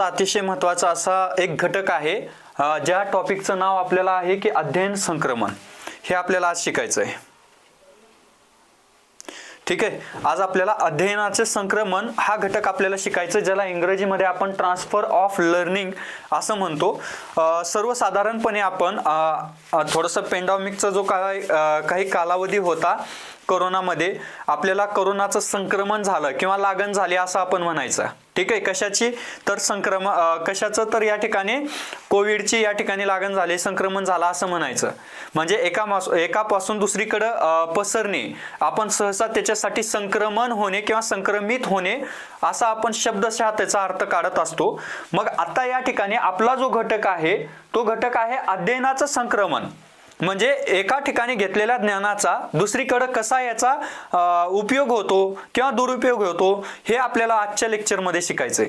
अतिशय महत्त्वाचा असा एक घटक आहे ज्या टॉपिकचं नाव आपल्याला आहे की अध्ययन संक्रमण. हे आपल्याला आज शिकायचं आहे. ठीक आहे. आज आपल्याला अध्ययनाचे संक्रमण हा घटक आपल्याला शिकायचं, ज्याला इंग्रजीमध्ये आपण ट्रान्सफर ऑफ लर्निंग असं म्हणतो. सर्वसाधारणपणे आपण थोडंसं पेंडेमिकचा जो काही कालावधी होता कोरोनामध्ये, आपल्याला कोरोनाचं संक्रमण झालं किंवा लागण झाली असं आपण म्हणायचं. ठीक आहे. कशाची तर कशाचं तर या ठिकाणी कोविडची या ठिकाणी लागण झाली, संक्रमण झालं असं म्हणायचं. म्हणजे एकापासून दुसरीकडं पसरणे, आपण सहसा त्याच्यासाठी संक्रमण होणे किंवा संक्रमित होणे असा आपण शब्दशः त्याचा अर्थ काढत असतो. मग आता या ठिकाणी आपला जो घटक आहे तो घटक आहे अध्ययनाचं संक्रमण. म्हणजे एका ठिकाणी घेतलेल्या ज्ञानाचा दुसरीकडे कसा याचा उपयोग होतो किंवा दुरुपयोग होतो हे आपल्याला आजच्या लेक्चरमध्ये शिकायचंय.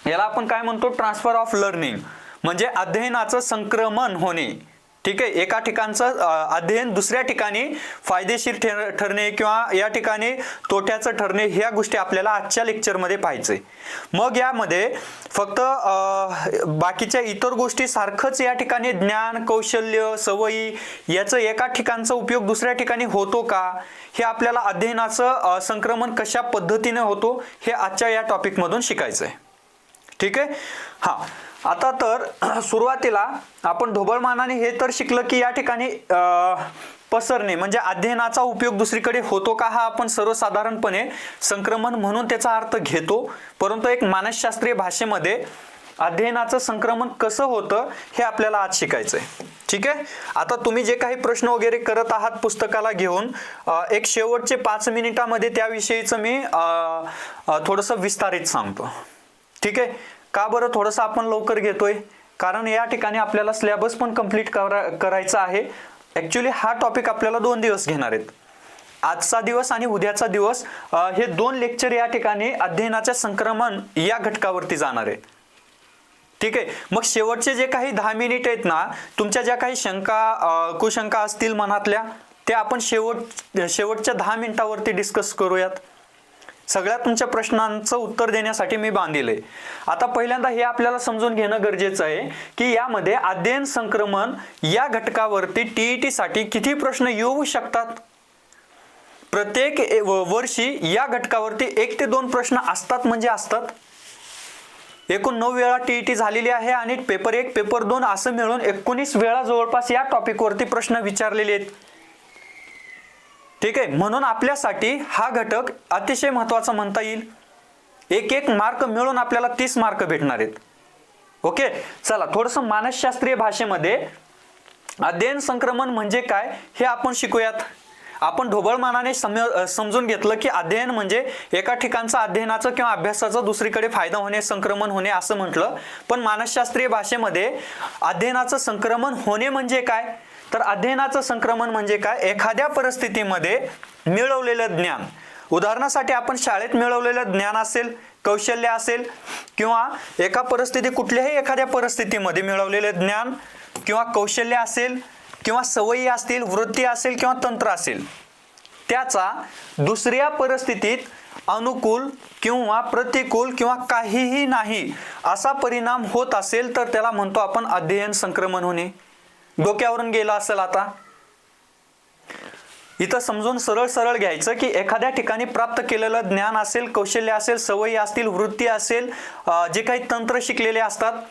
याला आपण काय म्हणतो? ट्रान्सफर ऑफ लर्निंग, म्हणजे अध्ययनाचं संक्रमण होणे. ठीक आहे. एका ठिकाणचं अध्ययन दुसऱ्या ठिकाणी फायदेशीर ठरणे किंवा या ठिकाणी तोट्याचं ठरणे, ह्या गोष्टी आपल्याला आजच्या लेक्चरमध्ये पाहायचंय. मग यामध्ये फक्त बाकीच्या इतर गोष्टी सारखंच या ठिकाणी ज्ञान, कौशल्य, सवयी याचं एका ठिकाणचा उपयोग दुसऱ्या ठिकाणी होतो का, हे आपल्याला अध्ययनाचं संक्रमण कशा पद्धतीने होतो हे आजच्या या टॉपिकमधून शिकायचं आहे. ठीक आहे. हा, आता तर सुरुवातीला आपण ढोबळमानाने हे तर शिकलं की या ठिकाणी पसरणे म्हणजे अध्ययनाचा उपयोग दुसरीकडे होतो का, हा आपण सर्वसाधारणपणे संक्रमण म्हणून त्याचा अर्थ घेतो. परंतु एक मानसशास्त्रीय भाषेमध्ये अध्ययनाचं संक्रमण कसं होतं हे आपल्याला आज शिकायचंय. ठीक आहे. आता तुम्ही जे काही प्रश्न वगैरे करत आहात पुस्तकाला घेऊन, एक शेवटचे 5 मिनिटांमध्ये त्याविषयीचं मी थोडंसं विस्तारित सांगतो. ठीक आहे. का बरं थोडंसं आपण लवकर घेतोय? कारण या ठिकाणी आपल्याला सिलेबस पण कंप्लीट करायचा आहे. ॲक्च्युली हा टॉपिक आपल्याला 2 दिवस घेणार आहेत. आजचा दिवस आणि उद्याचा दिवस, हे 2 लेक्चर या ठिकाणी अध्ययनाचे संक्रमण या घटकावरती जाणार आहे. ठीक आहे. मग शेवटचे जे काही 10 मिनिट आहेत ना, तुमच्या ज्या काही शंका कुशंका असतील मनातल्या, त्या आपण शेवटच्या 10 मिनिटावरती डिस्कस करूयात. सगळ्या तुमच्या प्रश्नांचं उत्तर देण्यासाठी मी बांधिले. आता पहिल्यांदा हे आपल्याला समजून घेणं गरजेचं आहे की यामध्ये अध्ययन संक्रमण या घटकावरती TET साठी किती प्रश्न येऊ शकतात. प्रत्येक वर्षी या घटकावरती 1 ते 2 प्रश्न असतात म्हणजे असतात. एकूण 9 वेळा TET झालेली आहे आणि पेपर 1 पेपर 2 असं मिळून 19 वेळा जवळपास या टॉपिकवरती प्रश्न विचारलेले आहेत. ठीक आहे. म्हणून आपल्यासाठी हा घटक अतिशय महत्त्वाचा म्हणता येईल. 1 मार्क मिळून आपल्याला 30 मार्क भेटणार आहेत. ओके. चला, थोडंसं मानसशास्त्रीय भाषेमध्ये अध्ययन संक्रमण म्हणजे काय हे आपण शिकूयात. आपण ढोबळमानाने समजून घेतलं की अध्ययन म्हणजे एका ठिकाणचं अध्ययनाचं किंवा अभ्यासाचा दुसरीकडे फायदा होणे, संक्रमण होणे असं म्हटलं. पण मानसशास्त्रीय भाषेमध्ये अध्ययनाचं संक्रमण होणे म्हणजे काय, तर अध्ययनाचं संक्रमण म्हणजे काय, एखाद्या परिस्थितीमध्ये मिळवलेलं ज्ञान, उदाहरणासाठी आपण शाळेत मिळवलेलं ज्ञान असेल, कौशल्य असेल, किंवा कुठल्याही एखाद्या परिस्थितीमध्ये मिळवलेलं ज्ञान किंवा कौशल्य असेल, किंवा सवयी असतील, वृत्ती असेल किंवा तंत्र असेल, त्याचा दुसऱ्या परिस्थितीत अनुकूल किंवा प्रतिकूल किंवा काहीही नाही असा परिणाम होत असेल तर त्याला म्हणतो आपण अध्ययन संक्रमण होणे. डोक्यावरून गेला असेल. आता इथं समजून सरळ घ्यायचं की एखाद्या ठिकाणी प्राप्त केलेलं ज्ञान असेल, कौशल्य असेल, सवयी असतील, वृत्ती असेल, जे काही तंत्र शिकलेले असतात,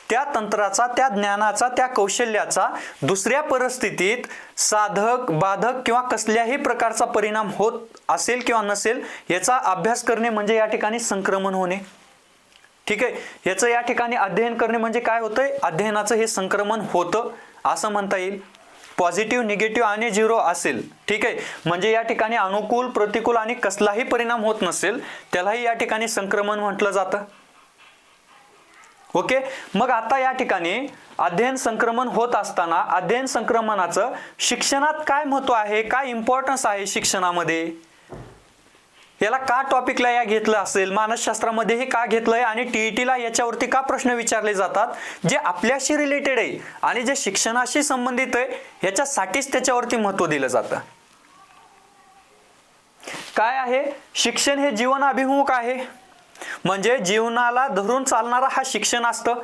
त्या तंत्राचा, त्या ज्ञानाचा, त्या कौशल्याचा दुसऱ्या परिस्थितीत साधक बाधक किंवा कसल्याही प्रकारचा परिणाम होत असेल किंवा नसेल याचा अभ्यास करणे म्हणजे या ठिकाणी संक्रमण होणे. ठीक आहे. याचं या ठिकाणी अध्ययन करणे म्हणजे काय होतंय, अध्ययनाचं हे संक्रमण होतं असं म्हणता येईल. पॉझिटिव्ह, निगेटिव्ह आणि 0 असेल. ठीक आहे. म्हणजे या ठिकाणी अनुकूल, प्रतिकूल आणि कसलाही परिणाम होत नसेल त्यालाही या ठिकाणी संक्रमण म्हटलं जातं. ओके. मग आता या ठिकाणी अध्ययन संक्रमण होत असताना अध्ययन संक्रमणाचं शिक्षणात काय महत्त्व आहे, काय इम्पॉर्टन्स आहे शिक्षणामध्ये, याला का टॉपिकला या घेतलं असेल, मानसशास्त्रामध्येही का घेतलंय आणि TETला याच्यावरती का प्रश्न विचारले जातात, जे आपल्याशी रिलेटेड आहे आणि जे शिक्षणाशी संबंधित आहे ह्याच्यासाठीच त्याच्यावरती महत्त्व दिलं जातं. काय आहे शिक्षण? हे जीवन अभिमुख आहे. म्हणजे जीवनाला धरून चालणारा हा शिक्षण असतं.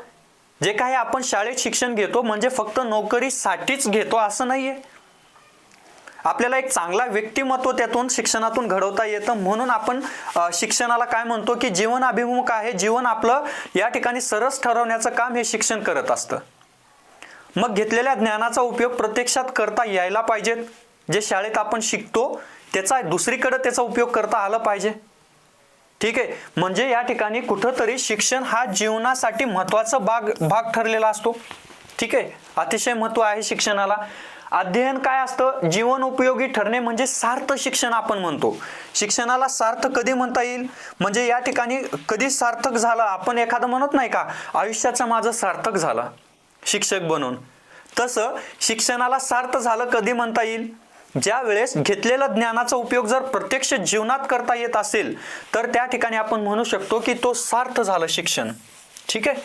जे काही आपण शाळेत शिक्षण घेतो म्हणजे फक्त नोकरीसाठीच घेतो असं नाहीये. आपल्याला एक चांगला व्यक्तिमत्व त्यातून शिक्षणातून घडवता येतं. म्हणून आपण शिक्षणाला काय म्हणतो की जीवन अभिमुख आहे. जीवन आपलं या ठिकाणी सरस ठरवण्याचं काम हे शिक्षण करत असतं. मग घेतलेल्या ज्ञानाचा उपयोग प्रत्यक्षात करता यायला पाहिजेत. जे शाळेत आपण शिकतो त्याचा दुसरीकडे त्याचा उपयोग करता आला पाहिजे. ठीक आहे. म्हणजे या ठिकाणी कुठंतरी शिक्षण हा जीवनासाठी महत्त्वाचा भाग ठरलेला असतो. ठीक आहे. अतिशय महत्त्व आहे शिक्षणाला. अध्ययन काय असतं? जीवन उपयोगी ठरणे म्हणजे सार्थ शिक्षण आपण म्हणतो. शिक्षणाला सार्थ कधी म्हणता येईल? म्हणजे या ठिकाणी कधी सार्थक झालं, आपण एखादं म्हणत नाही का आयुष्याचं माझं सार्थक झालं शिक्षक बनून, तसं शिक्षणाला सार्थ झालं कधी म्हणता येईल? ज्या वेळेस घेतलेला ज्ञानाचा उपयोग जर प्रत्यक्ष जीवनात करता येत असेल तर त्या ठिकाणी आपण म्हणू शकतो की तो सार्थ झालं शिक्षण. ठीक आहे.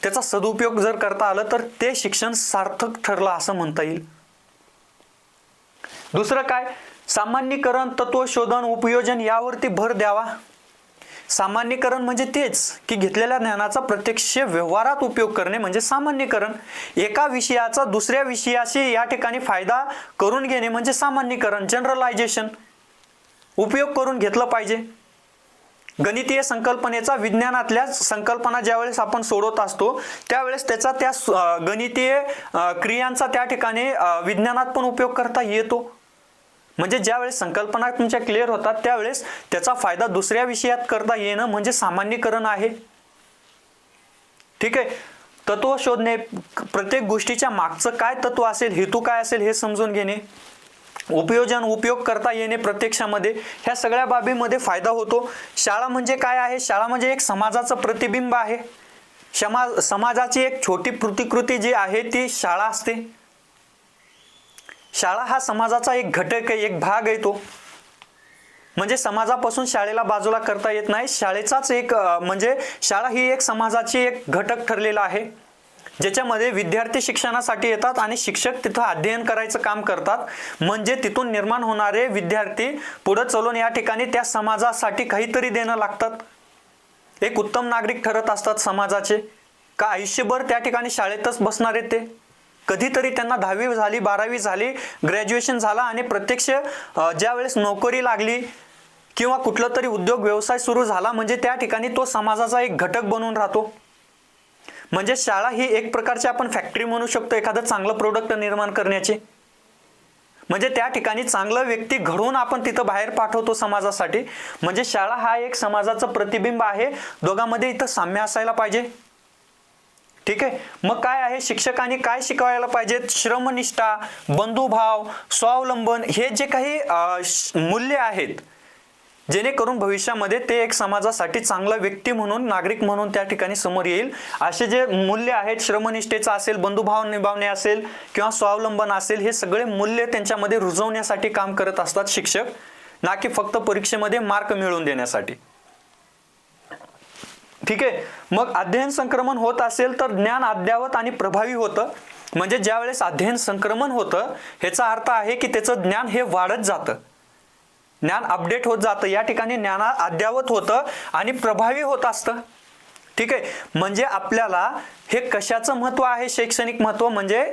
त्याचा सदुपयोग जर करता आलं तर ते शिक्षण सार्थक ठरलं असं म्हणता येईल. दुसरं काय? सामान्यीकरण, तत्वशोधन, उपयोजन यावरती भर द्यावा. सामान्यीकरण म्हणजे तेच की घेतलेल्या ज्ञानाचा प्रत्यक्ष व्यवहारात उपयोग करणे म्हणजे सामान्यीकरण. एका विषयाचा दुसऱ्या विषयाशी या ठिकाणी फायदा करून घेणे म्हणजे सामान्यीकरण, जनरलायझेशन. उपयोग करून घेतलं पाहिजे. गणितीय संकल्पनेचा विज्ञानातल्या संकल्पना ज्यावेळेस आपण सोडवत असतो त्यावेळेस त्याचा त्या गणितीय क्रियांचा त्या ठिकाणी विज्ञानात पण उपयोग करता येतो. म्हणजे ज्यावेळेस संकल्पना तुमच्या क्लिअर होतात त्यावेळेस त्याचा फायदा दुसऱ्या विषयात करता येणं म्हणजे सामान्यीकरण आहे. ठीक आहे. तत्व शोधणे, प्रत्येक गोष्टीच्या मागचं काय तत्व असेल, हेतू काय असेल हे समजून घेणे. उपयोजन, उपयोग करता येणे प्रत्यक्षामध्ये, ह्या सगळ्या बाबीमध्ये फायदा होतो. शाळा म्हणजे काय आहे? शाळा म्हणजे एक समाजाचं प्रतिबिंब आहे. समाजाची एक छोटी प्रतिकृती जी आहे ती शाळा असते. शाळा हा समाजाचा एक घटक आहे, एक भाग आहे तो. म्हणजे समाजापासून शाळेला बाजूला करता येत नाही. शाळेचाच एक म्हणजे शाळा ही एक समाजाची एक घटक ठरलेला आहे ज्याच्यामध्ये विद्यार्थी शिक्षणासाठी येतात आणि शिक्षक तिथं अध्ययन करायचं काम करतात. म्हणजे तिथून निर्माण होणारे विद्यार्थी पुढे चालून या ठिकाणी त्या समाजासाठी काहीतरी देणं लागतात. एक उत्तम नागरिक ठरत असतात समाजाचे. का आयुष्यभर त्या ठिकाणी शाळेतच बसणार आहेत ते? कधीतरी त्यांना 10वी झाली, 12वी झाली, ग्रॅज्युएशन झाला आणि प्रत्यक्ष ज्या वेळेस नोकरी लागली किंवा कुठला तरी उद्योग व्यवसाय सुरू झाला म्हणजे त्या ठिकाणी तो समाजाचा एक घटक बनून राहतो. म्हणजे शाळा ही एक प्रकारची आपण फॅक्टरी म्हणू शकतो एखादं चांगलं प्रोडक्ट निर्माण करण्याची. म्हणजे त्या ठिकाणी चांगलं व्यक्ती घडवून आपण तिथं बाहेर पाठवतो समाजासाठी. म्हणजे शाळा हा एक समाजाचं प्रतिबिंब आहे. दोघांमध्ये इथं साम्य असायला पाहिजे. ठीक आहे. मग काय आहे? शिक्षकांनी काय शिकवायला पाहिजेत? श्रमनिष्ठा, बंधुभाव, स्वावलंबन हे जे काही मूल्य आहेत जेणेकरून भविष्यामध्ये ते एक समाजासाठी चांगला व्यक्ती म्हणून, नागरिक म्हणून त्या ठिकाणी समोर येईल. असे जे मूल्य आहेत, श्रमनिष्ठेचा असेल, बंधुभाव निभावणे असेल किंवा स्वावलंबन असेल, हे सगळे मूल्य त्यांच्यामध्ये रुजवण्यासाठी काम करत असतात शिक्षक, ना की फक्त परीक्षेमध्ये मार्क मिळवून देण्यासाठी. ठीक आहे. मग अध्ययन संक्रमण होत असेल तर ज्ञान अद्यावत आणि प्रभावी होतं. म्हणजे ज्या वेळेस अध्ययन संक्रमण होतं ह्याचा अर्थ आहे की त्याचं ज्ञान हे वाढत जातं, ज्ञान अपडेट होत जातं. या ठिकाणी ज्ञान अद्यावत होतं आणि प्रभावी होत असतं. ठीक आहे. म्हणजे आपल्याला हे कशाचं महत्त्व आहे? शैक्षणिक महत्त्व म्हणजे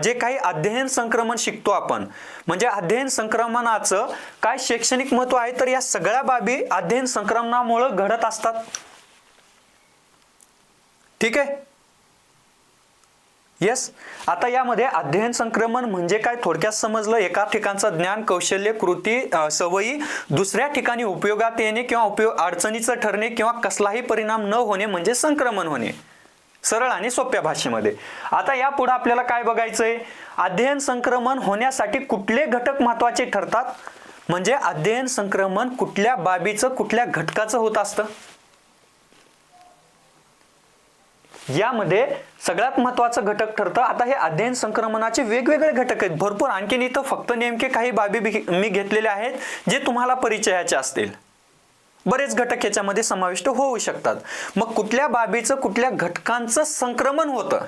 जे काही अध्ययन संक्रमण शिकतो आपण, म्हणजे अध्ययन संक्रमणाचं काय शैक्षणिक महत्त्व आहे? तर या सगळ्या बाबी अध्ययन संक्रमणामुळे घडत असतात. ठीक आहे. येस. आता यामध्ये अध्ययन संक्रमण म्हणजे काय थोडक्यात समजलं. एका ठिकाणचं ज्ञान, कौशल्य, कृती, सवयी दुसऱ्या ठिकाणी उपयोगात येणे किंवा अडचणीचं ठरणे किंवा कसलाही परिणाम न होणे म्हणजे संक्रमण होणे, सरळ आणि सोप्या भाषेमध्ये. आता यापुढे आपल्याला काय बघायचंय? अध्ययन संक्रमण होण्यासाठी कुठले घटक महत्त्वाचे ठरतात? म्हणजे अध्ययन संक्रमण कुठल्या बाबीचं, कुठल्या घटकाचं होत असतं? यामध्ये सगळ्यात महत्त्वाचं घटक ठरतं. आता हे अध्ययन संक्रमणाचे वेगवेगळे घटक आहेत, भरपूर. आणखीन इथं फक्त नेमके काही बाबी मी घेतलेले आहेत जे तुम्हाला परिचयाचे असतील. बरेच घटक याच्यामध्ये समाविष्ट होऊ शकतात. मग कुठल्या बाबीचं, कुठल्या घटकांचं संक्रमण होतं?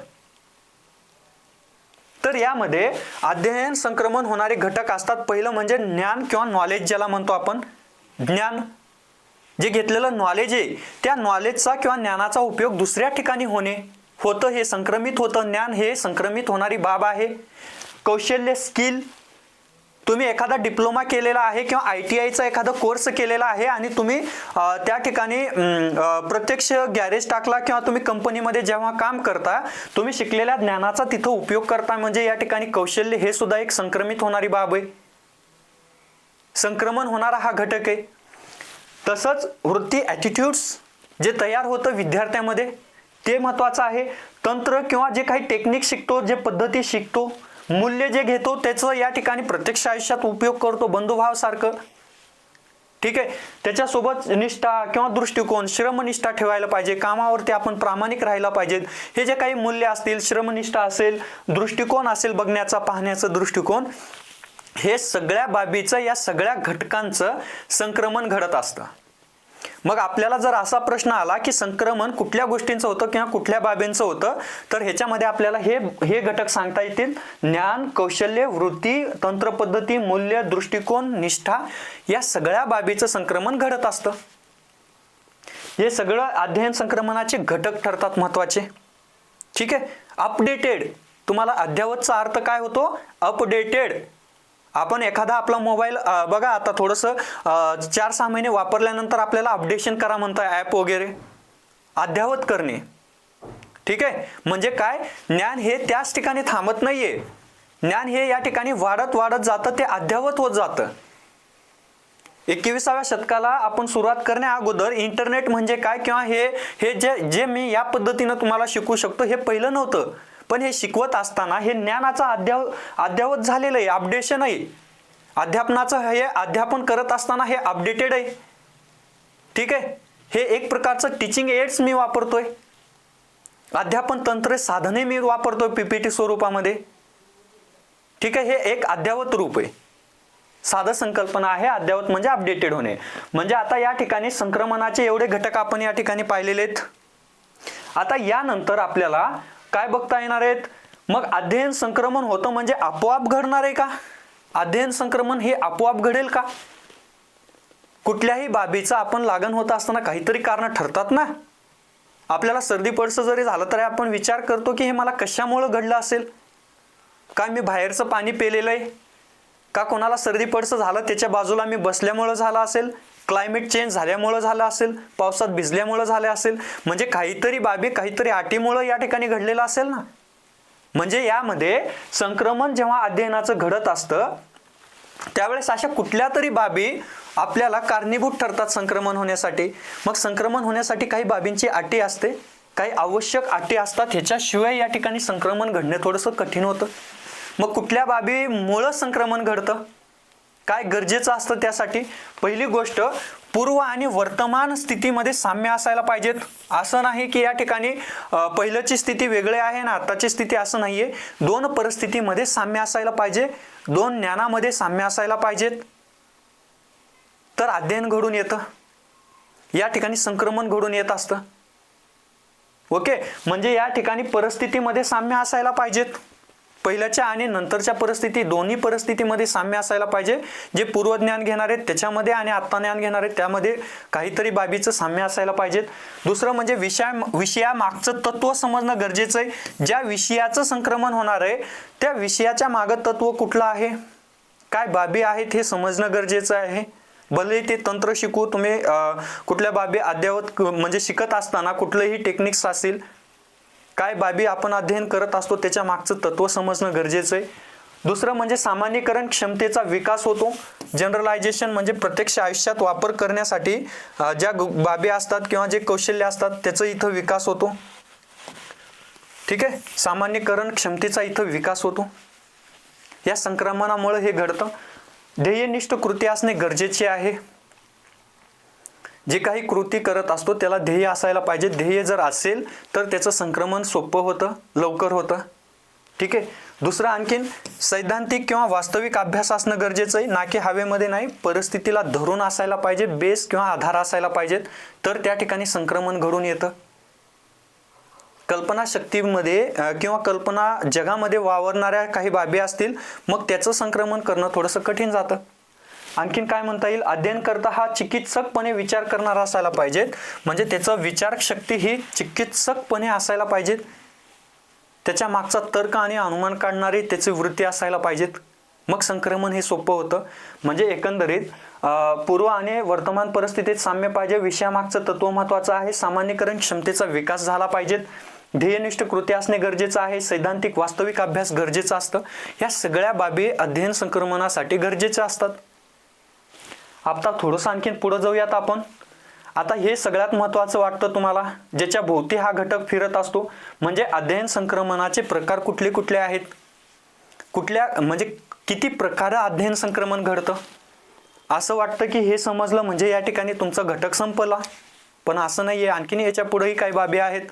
तर यामध्ये अध्ययन संक्रमण होणारे घटक असतात. पहिलं म्हणजे ज्ञान किंवा नॉलेज ज्याला म्हणतो आपण, ज्ञान. जे घेतलेलं नॉलेज आहे त्या नॉलेजचा किंवा ज्ञानाचा उपयोग दुसऱ्या ठिकाणी होतं, हे संक्रमित होतं. ज्ञान हे संक्रमित होणारी बाब आहे. कौशल्य, स्किल, तुम्ही एखादा डिप्लोमा केलेला आहे किंवा ITIचा एखादा कोर्स केलेला आहे आणि तुम्ही त्या ठिकाणी प्रत्यक्ष गॅरेज टाकला किंवा तुम्ही कंपनीमध्ये जेव्हा काम करता तुम्ही शिकलेल्या ज्ञानाचा तिथं उपयोग करता, म्हणजे या ठिकाणी कौशल्य हे सुद्धा एक संक्रमित होणारी बाब आहे, संक्रमण होणारा हा घटक आहे. तसंच वृत्ती, ॲटिट्यूड्स जे तयार होतं विद्यार्थ्यामध्ये ते महत्त्वाचं आहे. तंत्र किंवा जे काही टेक्निक शिकतो, जे पद्धती शिकतो, मूल्य जे घेतो त्याचं या ठिकाणी प्रत्यक्ष आयुष्यात उपयोग करतो, बंधुभावासारखं. ठीक आहे. त्याच्यासोबत निष्ठा किंवा दृष्टिकोन, श्रमनिष्ठा ठेवायला पाहिजे, कामावरती आपण प्रामाणिक राहायला पाहिजे. हे जे काही मूल्य असतील, श्रमनिष्ठा असेल, दृष्टिकोन असेल, बघण्याचा पाहण्याचा दृष्टिकोन, हे सगळ्या बाबीचं, या सगळ्या घटकांचं संक्रमण घडत असतं. मग आपल्याला जर असा प्रश्न आला की संक्रमण कुठल्या गोष्टींचं होतं किंवा कुठल्या बाबींचं होतं, तर ह्याच्यामध्ये आपल्याला हे घटक सांगता येतील. ज्ञान, कौशल्य, वृत्ती, तंत्रपद्धती, मूल्य, दृष्टिकोन, निष्ठा, या सगळ्या बाबीचं संक्रमण घडत असतं. हे सगळं अध्ययन संक्रमणाचे घटक ठरतात महत्वाचे. ठीक आहे. अपडेटेड, तुम्हाला अद्ययावतचा अर्थ काय होतो? अपडेटेड. आपण एखादा आपला मोबाईल बघा, आता थोडंसं 4-6 महिने वापरल्यानंतर आपल्याला अपडेशन करा म्हणताय, ॲप वगैरे अद्ययावत करणे. ठीक आहे. म्हणजे काय, ज्ञान हे त्याच ठिकाणी थांबत नाहीये, ज्ञान हे या ठिकाणी वाढत वाढत जातं, ते अद्ययावत होत जातं. 21व्या शतकाला आपण सुरुवात करण्या अगोदर इंटरनेट म्हणजे काय किंवा हे जे मी या पद्धतीनं तुम्हाला शिकवू शकतो हे पहिलं नव्हतं. पण हे शिकवत असताना हे ज्ञानाचं अद्ययावत झालेलं आहे, अपडेशन आहे. अध्यापनाचं हे अध्यापन करत असताना हे अपडेटेड आहे. ठीक आहे. हे एक प्रकारचं टीचिंग एड्स मी वापरतोय, अध्यापन तंत्र साधने मी वापरतोय PPT स्वरूपामध्ये. ठीक आहे. हे एक अद्ययावत रूप आहे, साधं संकल्पना आहे. अद्ययावत म्हणजे अपडेटेड होणे. म्हणजे आता या ठिकाणी संक्रमणाचे एवढे घटक आपण या ठिकाणी पाहिलेले आहेत. आता यानंतर आपल्याला काय बघता येणार आहेत? मग अध्ययन संक्रमण होतं म्हणजे आपोआप घडणार आहे का? अध्ययन संक्रमण हे आपोआप घडेल का? कुठल्याही बाबीचा आपण लागण होत असताना काहीतरी कारण ठरतात ना. आपल्याला सर्दी पडसं जरी झालं तरी आपण विचार करतो की हे मला कशामुळे घडलं असेल. काय मी बाहेरचं पाणी पेलेलं आहे का? कोणाला सर्दी पडसं झालं त्याच्या बाजूला मी बसल्यामुळे झालं असेल, क्लायमेट चेंज झाल्यामुळे झालं असेल, पावसात भिजल्यामुळे झाले असेल. म्हणजे काहीतरी बाबी, काहीतरी अटीमुळे या ठिकाणी घडलेलं असेल ना. म्हणजे यामध्ये संक्रमण जेव्हा अध्ययनाचं घडत असतं त्यावेळेस अशा कुठल्या तरी बाबी आपल्याला कारणीभूत ठरतात संक्रमण होण्यासाठी. मग संक्रमण होण्यासाठी काही बाबींची अटी असते, काही आवश्यक अटी असतात, ह्याच्याशिवाय या ठिकाणी संक्रमण घडणे थोडंसं कठीण होतं. मग कुठल्या बाबीमुळं संक्रमण घडतं, काय गरजेचं असतं त्यासाठी? पहिली गोष्ट, पूर्व आणि वर्तमान स्थितीमध्ये साम्य असायला पाहिजेत. असं नाही की या ठिकाणी पहिल्याची स्थिती वेगळी आहे ना आताची स्थिती, असं नाहीये. दोन परिस्थितीमध्ये साम्य असायला पाहिजे, दोन ज्ञानामध्ये साम्य असायला पाहिजेत, तर अध्ययन घडून येतं, या ठिकाणी संक्रमण घडून येत असतं. ओके. म्हणजे या ठिकाणी परिस्थितीमध्ये साम्य असायला पाहिजेत, पहिल्याच्या आणि नंतरच्या परिस्थिती, दोन्ही परिस्थितीमध्ये साम्य असायला पाहिजे. जे पूर्वज्ञान घेणार आहेत त्याच्यामध्ये आणि आत्ता ज्ञान घेणार आहेत त्यामध्ये काहीतरी बाबीचं साम्य असायला पाहिजेत. दुसरं म्हणजे विषयामागचं तत्व समजणं गरजेचं आहे. ज्या विषयाचं संक्रमण होणार आहे त्या विषयाच्या मागं तत्व कुठलं आहे, काय बाबी आहेत हे समजणं गरजेचं आहे. भले ते तंत्र शिकू तुम्ही, कुठल्या बाबी अद्ययावत म्हणजे शिकत असताना कुठलंही टेक्निक्स असतील, काय बाबी आपण अध्ययन करत असतो त्याच्या मागचं तत्व समजणं गरजेचं आहे. दुसरं म्हणजे सामान्यीकरण क्षमतेचा विकास होतो. जनरलायझेशन म्हणजे प्रत्यक्ष आयुष्यात वापर करण्यासाठी ज्या बाबी असतात किंवा जे कौशल्य असतात त्याचा इथं विकास होतो. ठीक आहे. सामान्यीकरण क्षमतेचा इथं विकास होतो. या संक्रमणामुळे हे घडतं. ध्येयनिष्ठ कृती असणे गरजेचे आहे. जे काही कृती करत असतो त्याला ध्येय असायला पाहिजे. ध्येय जर असेल तर त्याचं संक्रमण सोपं होतं, लवकर होतं. ठीक आहे. दुसरं आणखीन सैद्धांतिक किंवा वास्तविक अभ्यास असणं गरजेचं आहे, ना की हवेमध्ये नाही. परिस्थितीला धरून असायला पाहिजे, बेस किंवा आधार असायला पाहिजेत, तर त्या ठिकाणी संक्रमण घडून येतं. कल्पनाशक्तीमध्ये किंवा कल्पना जगामध्ये वावरणाऱ्या काही बाबी असतील मग त्याचं संक्रमण करणं थोडंसं कठीण जातं. आणखीन काय म्हणता येईल, अध्ययन करता हा चिकित्सकपणे विचार करणारा असायला पाहिजे, म्हणजे त्याचं विचार शक्ती ही चिकित्सकपणे असायला पाहिजे, त्याच्या मागचा तर्क आणि अनुमान काढणारी त्याची वृत्ती असायला पाहिजेत, मग संक्रमण हे सोपं होतं. म्हणजे एकंदरीत पूर्व आणि वर्तमान परिस्थितीत साम्य पाहिजे, विषयामागचं तत्व महत्त्वाचं आहे, सामान्यीकरण क्षमतेचा विकास झाला पाहिजेत, ध्येयनिष्ठ कृती असणे गरजेचं आहे, सैद्धांतिक वास्तविक अभ्यास गरजेचं असतं. या सगळ्या बाबी अध्ययन संक्रमणासाठी गरजेच्या असतात. आता थोडंसं आणखीन पुढे जाऊयात आपण. आता हे सगळ्यात महत्त्वाचं वाटतं तुम्हाला, ज्याच्या भोवती हा घटक फिरत असतो, म्हणजे अध्ययन संक्रमणाचे प्रकार कुठले कुठले आहेत, कुठल्या म्हणजे किती प्रकारे अध्ययन संक्रमण घडतं. असं वाटतं की हे समजलं म्हणजे या ठिकाणी तुमचा घटक संपला, पण असं नाही आहे. आणखीन याच्या पुढेही काही बाबी आहेत.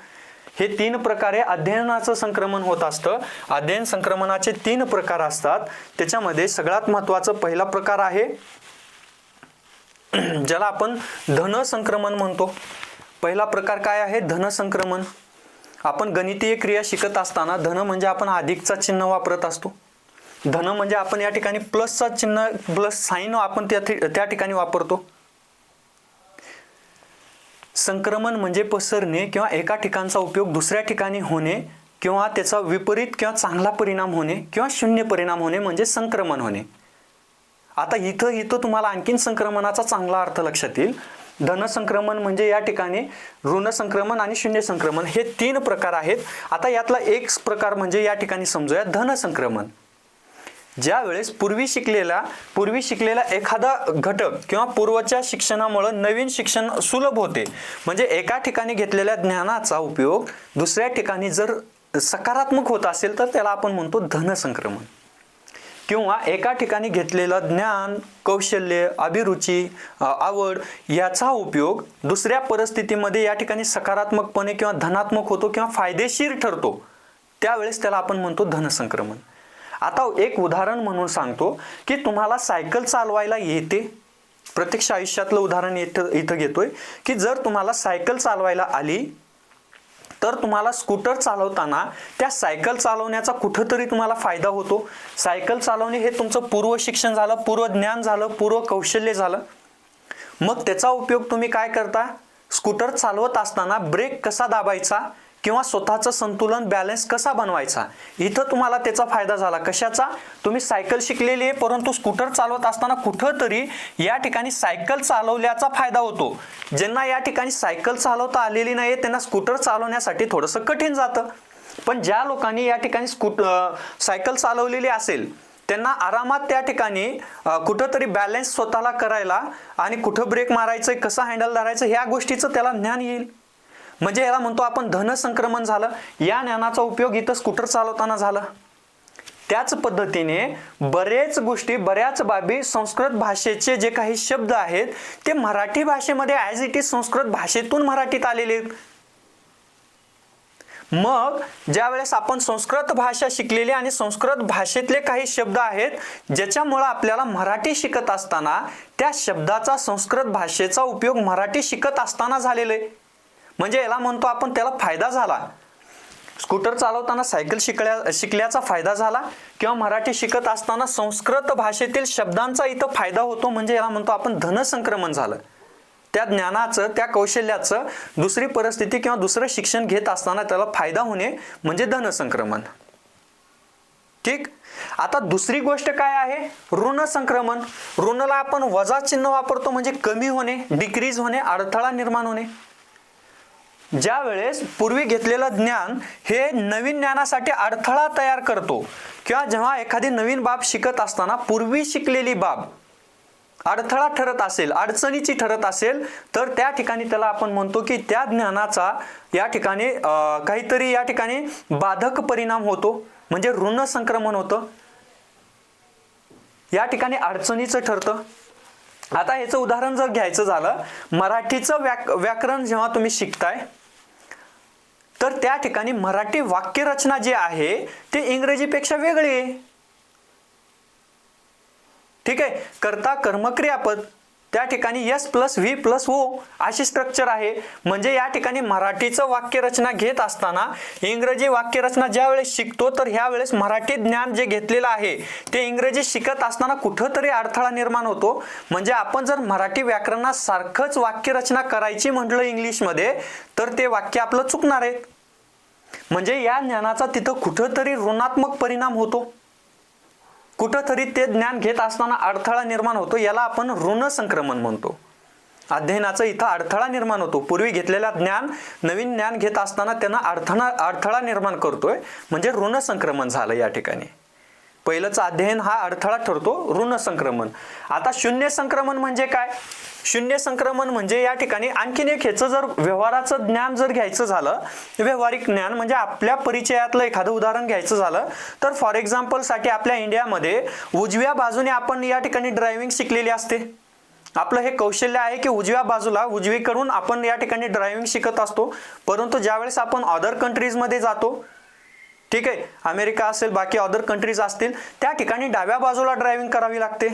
हे 3 प्रकारे अध्ययनाचं संक्रमण होत असतं. अध्ययन संक्रमणाचे 3 प्रकार असतात. त्याच्यामध्ये सगळ्यात महत्त्वाचा पहिला प्रकार आहे ज्याला आपण धन संक्रमण म्हणतो. पहिला प्रकार काय आहे, धन संक्रमण. आपण गणितीय क्रिया शिकत असताना धन म्हणजे आपण अधिकचा चिन्ह वापरत असतो. धन म्हणजे आपण या ठिकाणी प्लसचा चिन्ह, प्लस साइन आपण त्या ठिकाणी वापरतो. संक्रमण म्हणजे पसरणे किंवा एका ठिकाणचा उपयोग दुसऱ्या ठिकाणी होणे किंवा त्याचा विपरीत किंवा चांगला परिणाम होणे किंवा शून्य परिणाम होणे म्हणजे संक्रमण होणे. आता इथं तुम्हाला आणखीन संक्रमणाचा चांगला अर्थ लक्षात येईल. धन संक्रमण म्हणजे या ठिकाणी ऋण संक्रमण आणि शून्य संक्रमण हे 3 प्रकार आहेत. आता यातला एक प्रकार म्हणजे या ठिकाणी समजूया धन संक्रमण. ज्या वेळेस पूर्वी शिकलेला एखादा घटक किंवा पूर्वच्या शिक्षणामुळे नवीन शिक्षण सुलभ होते, म्हणजे एका ठिकाणी घेतलेल्या ज्ञानाचा उपयोग दुसऱ्या ठिकाणी जर सकारात्मक होत असेल तर त्याला आपण म्हणतो धन संक्रमण. किंवा एका ठिकाणी घेतलेलं ज्ञान, कौशल्य, अभिरुची, आवड याचा उपयोग दुसऱ्या परिस्थितीमध्ये या ठिकाणी सकारात्मकपणे किंवा धनात्मक होतो किंवा फायदेशीर ठरतो, त्यावेळेस त्याला आपण म्हणतो धन संक्रमण. आता एक उदाहरण म्हणून सांगतो की तुम्हाला सायकल चालवायला येते. प्रत्यक्ष आयुष्यातलं उदाहरण इथं घेतोय की जर तुम्हाला सायकल चालवायला आली तर तुम्हाला स्कूटर चालवताना त्या सायकल चालवण्याचा कुठंतरी तुम्हाला फायदा होतो. सायकल चालवणे हे तुमचं पूर्व शिक्षण झालं, पूर्व ज्ञान झालं, पूर्व कौशल्य झालं. मग त्याचा उपयोग तुम्ही काय करता, स्कूटर चालवत असताना ब्रेक कसा दाबायचा किंवा स्वतःचं संतुलन बॅलन्स कसा बनवायचा, इथं तुम्हाला त्याचा फायदा झाला. कशाचा, तुम्ही सायकल शिकलेली आहे परंतु स्कूटर चालवत असताना कुठंतरी या ठिकाणी सायकल चालवल्याचा फायदा होतो. ज्यांना या ठिकाणी सायकल चालवता आलेली नाही त्यांना स्कूटर चालवण्यासाठी थोडंसं कठीण जातं, पण ज्या लोकांनी या ठिकाणी सायकल चालवलेली असेल त्यांना आरामात त्या ठिकाणी कुठंतरी बॅलन्स स्वतःला करायला आणि कुठं ब्रेक मारायचं, कसं हँडल धरायचं ह्या गोष्टीचं त्याला ज्ञान येईल. म्हणजे याला म्हणतो आपण धन संक्रमण झालं. या ज्ञानाचा उपयोग इथं स्कूटर चालवताना झाला. त्याच पद्धतीने बऱ्याच बाबी संस्कृत भाषेचे जे काही शब्द आहेत ते मराठी भाषेमध्ये ॲज इट इज संस्कृत भाषेतून मराठीत आलेले. मग ज्या वेळेस आपण संस्कृत भाषा शिकलेली आणि संस्कृत भाषेतले काही शब्द आहेत ज्याच्यामुळे आपल्याला मराठी शिकत असताना त्या शब्दाचा संस्कृत भाषेचा उपयोग मराठी शिकत असताना झालेला आहे. म्हणजे याला म्हणतो आपण त्याला फायदा झाला. स्कूटर चालवताना सायकल शिकल्याचा फायदा झाला किंवा मराठी शिकत असताना संस्कृत भाषेतील शब्दांचा इथं फायदा होतो, म्हणजे याला म्हणतो आपण धन संक्रमण झालं. त्या ज्ञानाचं, त्या कौशल्याचं दुसरी परिस्थिती किंवा दुसरं शिक्षण घेत असताना त्याला फायदा होणे म्हणजे धन संक्रमण. ठीक. आता दुसरी गोष्ट काय आहे, ऋण संक्रमण. ऋणला आपण वजा चिन्ह वापरतो म्हणजे कमी होणे, डिक्रीज होणे, अडथळा निर्माण होणे. ज्या वेळेस पूर्वी घेतलेलं ज्ञान हे नवीन ज्ञानासाठी अडथळा तयार करतो किंवा जेव्हा एखादी नवीन बाब शिकत असताना पूर्वी शिकलेली बाब अडथळा ठरत असेल, अडचणीची ठरत असेल तर त्या ठिकाणी त्याला आपण म्हणतो की त्या ज्ञानाचा या ठिकाणी काहीतरी या ठिकाणी बाधक परिणाम होतो, म्हणजे ऋण संक्रमण होतं, या ठिकाणी अडचणीचं ठरतं. आता याचं उदाहरण जर घ्यायचं झालं, मराठीचं व्याकरण जेव्हा तुम्ही शिकताय तर त्या ठिकाणी मराठी वाक्यरचना जी आहे ते इंग्रजीपेक्षा वेगळी आहे. ठीक आहे. कर्ता कर्म क्रियापद त्या ठिकाणी S + V + O अशी स्ट्रक्चर आहे. म्हणजे या ठिकाणी मराठीचं वाक्यरचना घेत असताना इंग्रजी वाक्यरचना ज्या वेळेस शिकतो तर ह्या वेळेस मराठी ज्ञान जे घेतलेलं आहे ते इंग्रजी शिकत असताना कुठंतरी अडथळा निर्माण होतो. म्हणजे आपण जर मराठी व्याकरणात सारखंच वाक्यरचना करायची म्हटलं इंग्लिशमध्ये तर ते वाक्य आपलं चुकणार आहे. म्हणजे या ज्ञानाचा तिथं कुठंतरी ऋणात्मक परिणाम होतो, कुठंतरी ते ज्ञान घेत असताना अडथळा निर्माण होतो. याला आपण ऋण संक्रमण म्हणतो. अध्ययनाचा इथं अडथळा निर्माण होतो. पूर्वी घेतलेला ज्ञान नवीन ज्ञान घेत असताना त्यांना अडथळा निर्माण करतोय, म्हणजे ऋण संक्रमण झालं या ठिकाणी. पहिलंच अध्ययन हा अडथळा ठरतो, ऋण संक्रमण. आता शून्य संक्रमण म्हणजे काय? शून्य संक्रमण म्हणजे या ठिकाणी आणखीन एक ह्याचं जर व्यवहाराचं ज्ञान जर घ्यायचं झालं, व्यावहारिक ज्ञान म्हणजे आपल्या परिचयातलं एखादं उदाहरण घ्यायचं झालं तर फॉर एक्झाम्पल साठी आपल्या इंडियामध्ये उजव्या बाजूने आपण या ठिकाणी ड्रायव्हिंग शिकलेली असते. आपलं हे कौशल्य आहे की उजव्या बाजूला उजवीकडून आपण या ठिकाणी ड्रायव्हिंग शिकत असतो. परंतु ज्यावेळेस आपण अदर कंट्रीजमध्ये जातो, ठीक आहे, अमेरिका असेल, बाकी अदर कंट्रीज असतील, त्या ठिकाणी डाव्या बाजूला ड्रायव्हिंग करावी लागते.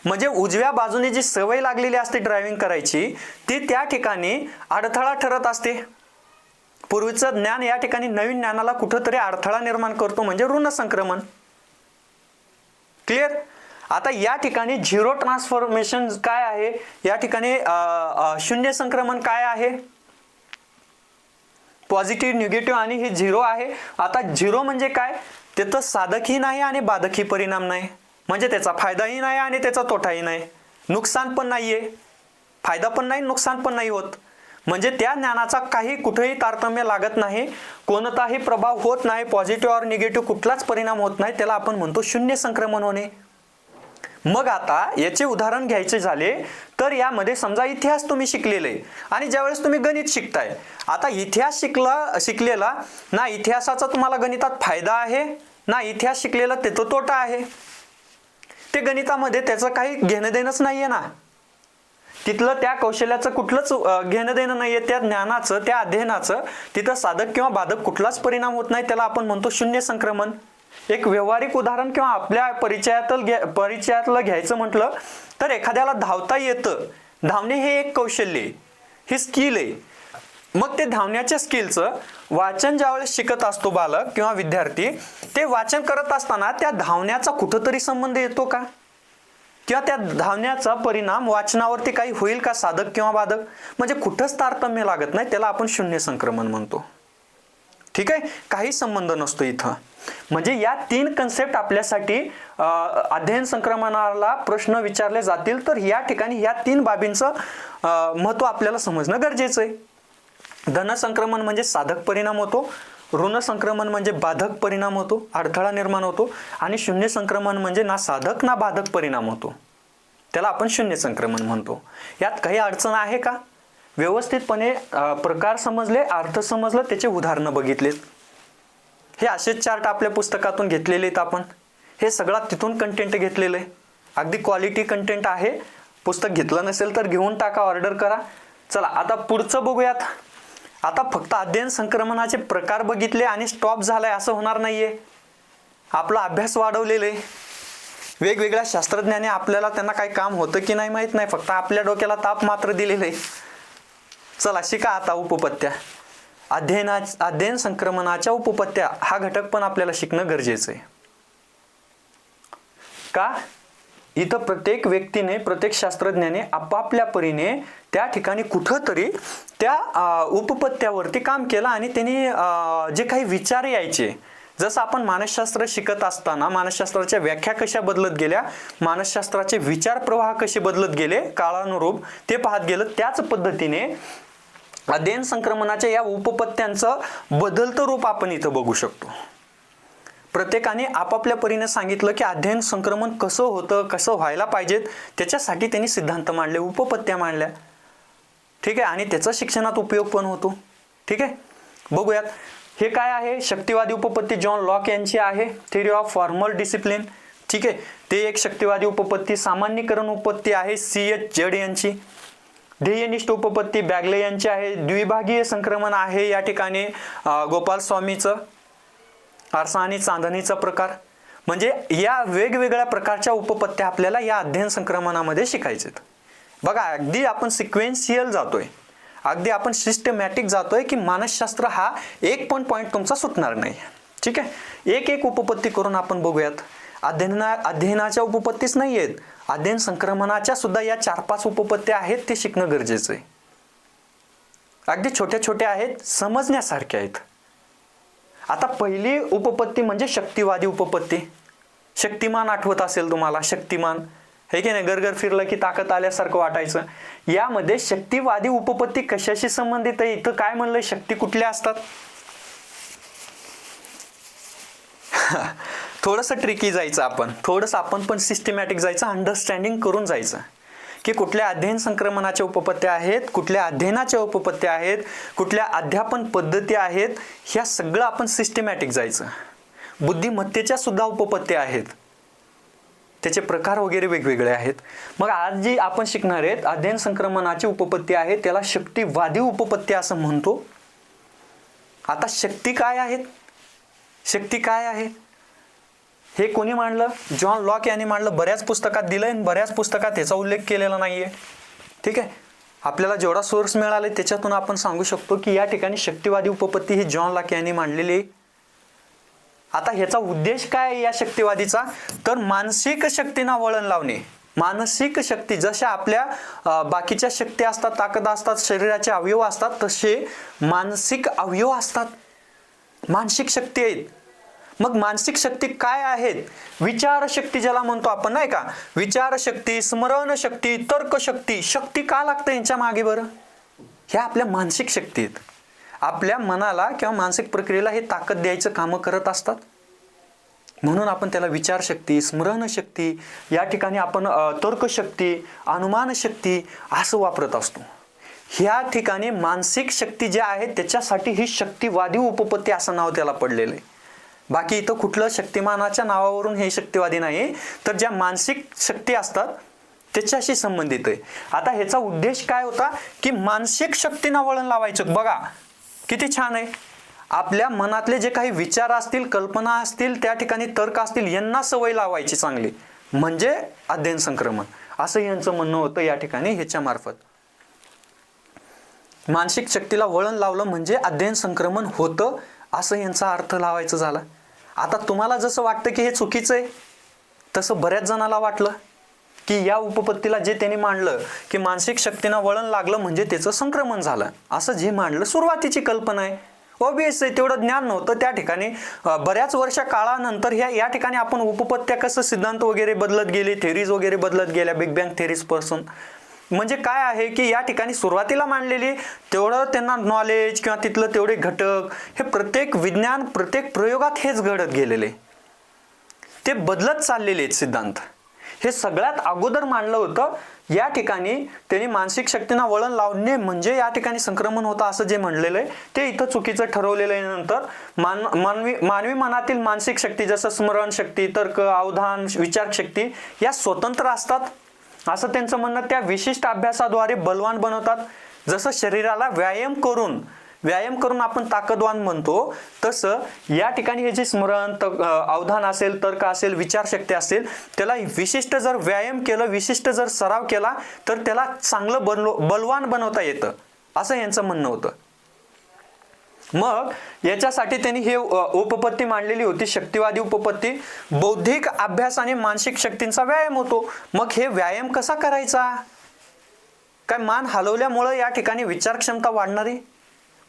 म्हणजे उजव्या बाजूने जी सवय लागलेली असते ड्रायव्हिंग करायची ती त्या ठिकाणी अडथळा ठरत असते. पूर्वीचं ज्ञान या ठिकाणी नवीन ज्ञानाला कुठंतरी अडथळा निर्माण करतो, म्हणजे ऋण संक्रमण. क्लिअर? आता या ठिकाणी झिरो ट्रान्सफॉर्मेशन काय आहे, या ठिकाणी शून्य संक्रमण काय आहे? पॉझिटिव्ह, निगेटिव्ह आणि हे झिरो आहे. आता झिरो म्हणजे काय? त्याचं साधकही नाही आणि बाधकही परिणाम नाही. म्हणजे त्याचा फायदाही नाही आणि त्याचा तोटाही नाही, नुकसान पण नाहीये, फायदा पण नाही, नुकसान पण नाही होत. म्हणजे त्या ज्ञानाचा काही कुठेही तारतम्य लागत नाही, कोणताही प्रभाव होत नाही, पॉझिटिव्ह और निगेटिव्ह कुठलाच परिणाम होत नाही. त्याला आपण म्हणतो शून्य संक्रमण होणे. मग आता याचे उदाहरण घ्यायचे झाले तर यामध्ये समजा इतिहास तुम्ही शिकलेले आणि ज्यावेळेस तुम्ही गणित शिकताय, आता इतिहास शिकलेला ना इतिहासाचा तुम्हाला गणितात फायदा आहे ना इतिहास शिकलेला त्याचा तोटा आहे. ते गणितामध्ये त्याचं काही घेणं देणंच नाहीये ना, तिथलं त्या कौशल्याचं कुठलंच घेणं देणं नाहीये, त्या ज्ञानाचं, त्या अध्ययनाचं तिथं साधक किंवा बाधक कुठलाच परिणाम होत नाही. त्याला आपण म्हणतो शून्य संक्रमण. एक व्यावहारिक उदाहरण किंवा आपल्या परिचयातलं घ्यायचं म्हटलं तर एखाद्याला धावता येतं, धावणे हे एक कौशल्य आहे, हे स्किल आहे. मग ते धावण्याच्या स्किलचं वाचन ज्यावेळेस शिकत असतो बालक किंवा विद्यार्थी, ते वाचन करत असताना त्या धावण्याचा कुठंतरी संबंध येतो का, किंवा त्या धावण्याचा परिणाम वाचनावरती काही होईल का, साधक किंवा बाधक? म्हणजे कुठंच तारतम्य लागत नाही, त्याला आपण शून्य संक्रमण म्हणतो. ठीक आहे, काही संबंध नसतो इथं. म्हणजे या तीन कन्सेप्ट आपल्यासाठी अध्ययन संक्रमणाला प्रश्न विचारले जातील तर या ठिकाणी या तीन बाबींचं महत्त्व आपल्याला समजणं गरजेचं आहे. धन संक्रमण म्हणजे साधक परिणाम होतो, ऋण संक्रमण म्हणजे बाधक परिणाम होतो, अडथळा निर्माण होतो, आणि शून्य संक्रमण म्हणजे ना साधक ना बाधक परिणाम होतो, त्याला आपण शून्य संक्रमण म्हणतो. यात काही अडचण आहे का? व्यवस्थितपणे प्रकार समजले, अर्थ समजलं, त्याचे उदाहरणं बघितलेत. हे असेच चार्ट आपल्या पुस्तकातून घेतलेले आहेत आपण. हे सगळं तिथून कंटेंट घेतलेलं आहे, अगदी क्वालिटी कंटेंट आहे. पुस्तक घेतलं नसेल तर घेऊन टाका, ऑर्डर करा. चला आता पुढचं बघूयात. आता फक्त अध्ययन संक्रमणाचे प्रकार बघितले आणि स्टॉप झालाय असं होणार नाहीये. आपला अभ्यास वाढवलेला आहे. वेगवेगळ्या शास्त्रज्ञाने आपल्याला त्यांना काही काम होतं की नाही माहित नाही, फक्त आपल्या डोक्याला ताप मात्र दिलेलं आहे. चला शिका आता उपपत्त्या. अध्ययन संक्रमणाच्या उपपत्त्या हा घटक पण आपल्याला शिकणं गरजेचं आहे. का? इथं प्रत्येक व्यक्तीने, प्रत्येक शास्त्रज्ञाने आपापल्या परीने त्या ठिकाणी कुठंतरी त्या उपपत्त्यावरती काम केलं आणि त्यांनी जे काही विचार यायचे, जसं आपण मानसशास्त्र शिकत असताना मानसशास्त्राच्या व्याख्या कशा बदलत गेल्या, मानसशास्त्राचे विचार प्रवाह कसे बदलत गेले काळानुरूप ते पाहत गेलं, त्याच पद्धतीने अध्ययन संक्रमणाच्या या उपपत्त्यांचं बदलतं रूप आपण इथं बघू शकतो. प्रत्येकाने आपापल्या परीने सांगितलं की अध्ययन संक्रमण कसं होतं, कसं व्हायला पाहिजेत, त्याच्यासाठी त्यांनी सिद्धांत मांडले, उपपत्त्या मांडल्या. ठीक आहे, आणि त्याचा शिक्षणात उपयोग पण होतो. ठीक आहे, बघूयात. हे काय आहे? शक्तिवादी उपपत्ती जॉन लॉक यांची आहे, थिअरी ऑफ फॉर्मल डिसिप्लिन. ठीक आहे, ते एक शक्तिवादी उपपत्ती. सामान्यीकरण उपपत्ती आहे C.H. जड यांची. ध्येयनिष्ठ उपपत्ती बॅगले यांची आहे. द्विभागीय संक्रमण आहे या ठिकाणी गोपाल स्वामीचं. आरसा आणि चांदणीचा प्रकार. म्हणजे या वेगवेगळ्या प्रकारच्या उपपत्त्या आपल्याला या अध्ययन संक्रमणामध्ये शिकायचे. बघा, अगदी आपण सिक्वेन्शियल जातोय, अगदी आपण सिस्टमॅटिक जातोय की मानसशास्त्र हा एक पण पॉईंट तुमचा सुटणार नाही. ठीक आहे, एक एक उपपत्ती करून आपण बघूयात. अध्ययनाच्या उपपत्तीच नाही आहेत, अध्ययन संक्रमणाच्या सुद्धा या 4-5 उपपत्त्या आहेत, ते शिकणं गरजेचं आहे. अगदी छोट्या छोट्या आहेत, समजण्यासारख्या आहेत. आता पहिली उपपत्ती म्हणजे शक्तिवादी उपपत्ती. शक्तिमान आठवत असेल तुम्हाला, शक्तिमान हे की नाही, गरगर फिरलं की ताकद आल्यासारखं वाटायचं. यामध्ये शक्तिवादी उपपत्ती कशाशी संबंधित आहे? इथं काय म्हणलंय, शक्ती कुठल्या असतात? थोडंसं ट्रिकी जायचं आपण, थोडंसं आपण पण सिस्टमॅटिक जायचं, अंडरस्टँडिंग करून जायचं की कुठल्या अध्ययन संक्रमणाच्या उपपत्त्या आहेत, कुठल्या अध्ययनाच्या उपपत्त्या आहेत, कुठल्या अध्यापन पद्धती आहेत, ह्या सगळं आपण सिस्टमॅटिक जायचं. बुद्धिमत्तेच्या सुद्धा उपपत्त्या आहेत, त्याचे प्रकार वगैरे वेगवेगळे आहेत. मग आज जी आपण शिकणार आहेत अध्ययन संक्रमणाची उपपत्ती आहे, त्याला शक्तिवादी उपपत्ती असं म्हणतो. आता शक्ती काय आहेत, शक्ती काय आहे हे कोणी मांडलं? जॉन लॉक यांनी मांडलं. बऱ्याच पुस्तकात दिलंय आणि बऱ्याच पुस्तकात ह्याचा उल्लेख केलेला नाहीये. ठीक आहे, आपल्याला जेवढा सोर्स मिळाले त्याच्यातून आपण सांगू शकतो की या ठिकाणी शक्तिवादी उपपत्ती ही जॉन लॉक यांनी मांडलेली आहे. आता ह्याचा उद्देश काय आहे या शक्तिवादीचा? तर मानसिक शक्तींना वळण लावणे. मानसिक शक्ती, जशा आपल्या बाकीच्या शक्ती असतात, ताकद असतात, शरीराचे अवयव असतात, तसे मानसिक अवयव असतात, मानसिक शक्ती आहेत. मग मानसिक शक्ती काय आहेत? विचारशक्ती ज्याला म्हणतो आपण, नाही का, विचारशक्ती, स्मरणशक्ती, तर्कशक्ती. शक्ती का लागतं यांच्या मागे बरं? ह्या आपल्या मानसिक शक्ती आहेत. आपल्या मनाला किंवा मानसिक प्रक्रियेला हे ताकद द्यायचं कामं करत असतात, म्हणून आपण त्याला विचारशक्ती, स्मरणशक्ती, या ठिकाणी आपण तर्कशक्ती, अनुमानशक्ती असं वापरत असतो. ह्या ठिकाणी मानसिक शक्ती ज्या आहेत त्याच्यासाठी ही शक्तिवादी उपपत्ती असं नाव त्याला पडलेलं आहे. बाकी इथं कुठलं शक्तिमानाच्या नावावरून हे शक्तिवादी नाही, तर ज्या मानसिक शक्ती असतात त्याच्याशी संबंधित आहे. आता ह्याचा उद्देश काय होता की मानसिक शक्तींना वळण लावायचं. बघा किती छान आहे. आपल्या मनातले जे काही विचार असतील, कल्पना असतील, त्या ठिकाणी तर्क असतील, यांना सवय लावायची चांगली, म्हणजे अध्ययन संक्रमण असं यांचं म्हणणं होतं या ठिकाणी. ह्याच्या मार्फत मानसिक शक्तीला वळण लावलं म्हणजे अध्ययन संक्रमण होतं असं यांचा अर्थ लावायचं झाला. आता तुम्हाला जसं वाटतं की हे चुकीचं आहे, तसं बऱ्याच जणाला वाटलं की या उपपत्तीला जे त्यांनी मांडलं की मानसिक शक्तींना वळण लागलं म्हणजे त्याचं संक्रमण झालं, असं जे मांडलं सुरुवातीची कल्पना आहे. ऑब्वियस आहे, तेवढं ज्ञान नव्हतं त्या ठिकाणी. बऱ्याच वर्षा काळानंतर या ठिकाणी आपण उपपत्त्या कसं सिद्धांत वगैरे बदलत गेले, थेरीज वगैरे बदलत गेल्या, बिग बँग थेरीज पासून. म्हणजे काय आहे की या ठिकाणी सुरुवातीला मांडलेली तेवढं त्यांना नॉलेज किंवा तिथलं तेवढे घटक, हे प्रत्येक विज्ञान, प्रत्येक प्रयोगात हेच घडत गेलेले, ते बदलत चाललेले आहेत सिद्धांत. हे सगळ्यात अगोदर मांडलं होतं. या ठिकाणी त्यांनी मानसिक शक्तींना वळण लावणे म्हणजे या ठिकाणी संक्रमण होतं असं जे म्हणलेलं आहे ते इथं चुकीचं ठरवलेलं आहे. नंतर मानवी मनातील मानसिक शक्ती जसं स्मरणशक्ती, तर्क, अवधान, विचारशक्ती या स्वतंत्र असतात असं त्यांचं म्हणणं. त्या विशिष्ट अभ्यासाद्वारे बलवान बनवतात. जसं शरीराला व्यायाम करून आपण ताकदवान म्हणतो, तसं या ठिकाणी हे जे स्मरण, अवधान असेल, तर्क असेल, विचारशक्ती असेल, त्याला विशिष्ट जर व्यायाम केलं, विशिष्ट जर सराव केला तर त्याला चांगलं बलवान बनवता येतं असं यांचं म्हणणं होतं. मग याच्यासाठी त्यांनी हे उपपत्ती मांडलेली होती, शक्तिवादी उपपत्ती. बौद्धिक अभ्यास आणि मानसिक शक्तींचा व्यायाम होतो. मग हे व्यायाम कसा करायचा? काय मान हलवल्यामुळं या ठिकाणी विचार क्षमता वाढणारी?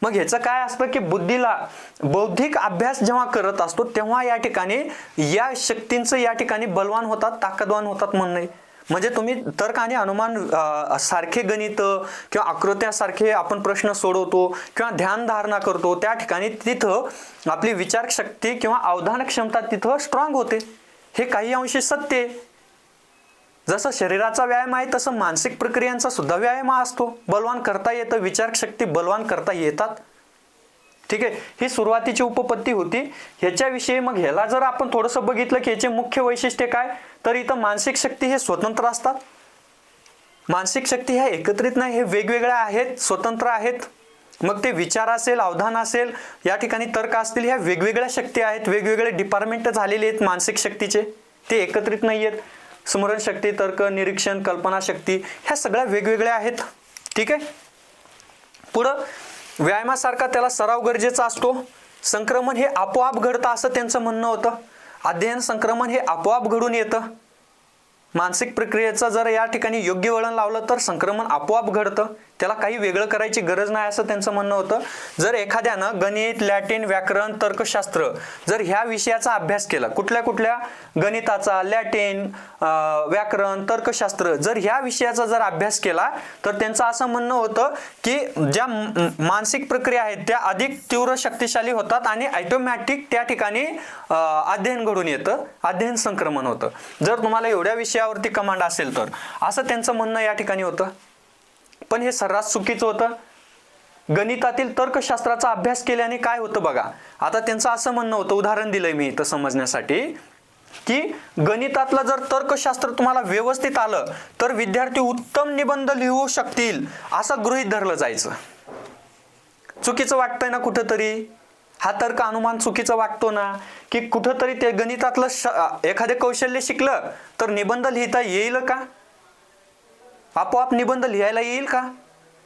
मग ह्याचं काय असतं की बुद्धीला बौद्धिक अभ्यास जेव्हा करत असतो तेव्हा या ठिकाणी या शक्तींचं या ठिकाणी बलवान होतात, ताकदवान होतात म्हणणे. म्हणजे तुम्ही तर्क आणि अनुमान सारखे गणित किंवा आकृत्यासारखे आपण प्रश्न सोडवतो किंवा ध्यान धारणा करतो, त्या ठिकाणी तिथं आपली विचारशक्ती किंवा अवधान क्षमता तिथं स्ट्रॉंग होते. हे काही अंशी सत्य आहे. जसं शरीराचा व्यायाम आहे तसं मानसिक प्रक्रियांचा सुद्धा व्यायाम असतो. बलवान करता येतं, विचारशक्ती बलवान करता येतात. ठीक आहे, ही सुरुवातीची उपपत्ती होती. ह्याच्याविषयी मग ह्याला जर आपण थोडंसं बघितलं की ह्याचे मुख्य वैशिष्ट्य काय, तर इथं मानसिक शक्ती हे स्वतंत्र असतात. मानसिक शक्ती ह्या एकत्रित नाही, हे वेगवेगळ्या आहेत, स्वतंत्र आहेत. मग ते विचार असेल, अवधान असेल, या ठिकाणी तर्क असतील, ह्या वेगवेगळ्या शक्ती आहेत, वेगवेगळे डिपार्टमेंट झालेले आहेत मानसिक शक्तीचे, ते एकत्रित नाही आहेत. स्मरणशक्ती, तर्क, निरीक्षण, कल्पनाशक्ती ह्या सगळ्या वेगवेगळ्या आहेत. ठीक आहे. पुढं व्यायामासारखा त्याला सराव गरजेचा असतो. संक्रमण हे आपोआप घडतं असं त्यांचं म्हणणं होतं. अध्ययन संक्रमण हे आपोआप घडून येतं. मानसिक प्रक्रियेचं जर या ठिकाणी योग्य वळण लावलं तर संक्रमण आपोआप घडतं, त्याला काही वेगळं करायची गरज नाही असं त्यांचं म्हणणं होतं. जर एखाद्यानं गणित, लॅटिन, व्याकरण, तर्कशास्त्र जर ह्या विषयाचा अभ्यास केला, कुठल्या कुठल्या गणिताचा, लॅटिन, व्याकरण, तर्कशास्त्र जर ह्या विषयाचा जर अभ्यास केला तर त्यांचं असं म्हणणं होतं की ज्या मानसिक प्रक्रिया आहेत त्या अधिक तीव्र शक्तिशाली होतात आणि ऑटोमॅटिक त्या ठिकाणी अध्ययन घडून येतं, अध्ययन संक्रमण होतं. जर तुम्हाला एवढ्या विषयावरती कमांड असेल तर, असं त्यांचं म्हणणं या ठिकाणी होतं. पण हे सर्रास चुकीचं होतं. गणितातील तर्कशास्त्राचा अभ्यास केल्याने काय होतं बघा. आता त्यांचं असं म्हणणं होतं, उदाहरण दिलंय मी इथं समजण्यासाठी, की गणितातलं जर तर्कशास्त्र तुम्हाला व्यवस्थित आलं तर विद्यार्थी उत्तम निबंध लिहू शकतील असं गृहीत धरलं जायचं. चुकीचं वाटतंय ना कुठंतरी, हा तर्क अनुमान चुकीचा वाटतो ना, की कुठंतरी ते गणितातलं एखादे कौशल्य शिकलं तर निबंध लिहिता येईल का, आपोआप निबंध लिहायला येईल का,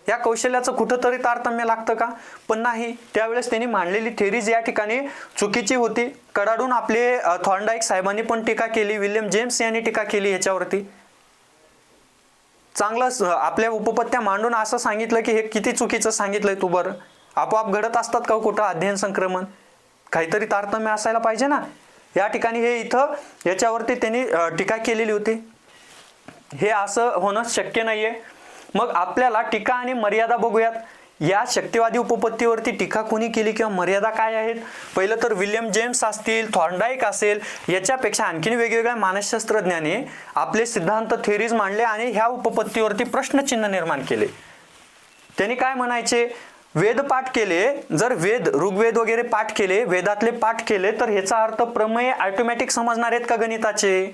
या कौशल्याचं कुठंतरी तारतम्य लागतं का. पण नाही, त्यावेळेस त्यांनी मांडलेली थेरीज या ठिकाणी चुकीची होती. कडाडून आपले थॉर्नडाईक साहेबांनी पण टीका केली, विल्यम जेम्स यांनी टीका केली ह्याच्यावरती. चांगलं आपल्या उपपत्त्या मांडून असं सांगितलं की हे किती चुकीचं सांगितलंय तू, बरं आपोआप घडत असतात का कुठं अध्ययन संक्रमण, काहीतरी तारतम्य असायला पाहिजे ना. या ठिकाणी हे इथं याच्यावरती त्यांनी टीका केलेली होती. हे असं होणं शक्य नाहीये. मग आपल्याला टीका आणि मर्यादा बघूयात. या शक्तिवादी उपपत्तीवरती टीका कोणी केली किंवा मर्यादा काय आहेत. पहिलं तर विल्यम जेम्स असतील, थॉर्नडाईक असेल, याच्यापेक्षा आणखीन वेगवेगळ्या मानसशास्त्रज्ञांनी आपले सिद्धांत, थेरीज मांडले आणि ह्या उपपत्तीवरती प्रश्नचिन्ह निर्माण केले. त्यांनी काय म्हणायचे, वेद पाठ केले, जर वेद, ऋग्वेद वगैरे पाठ केले, वेदातले पाठ केले तर ह्याचा अर्थ प्रमेय ऑटोमॅटिक समजणार आहेत का गणिताचे.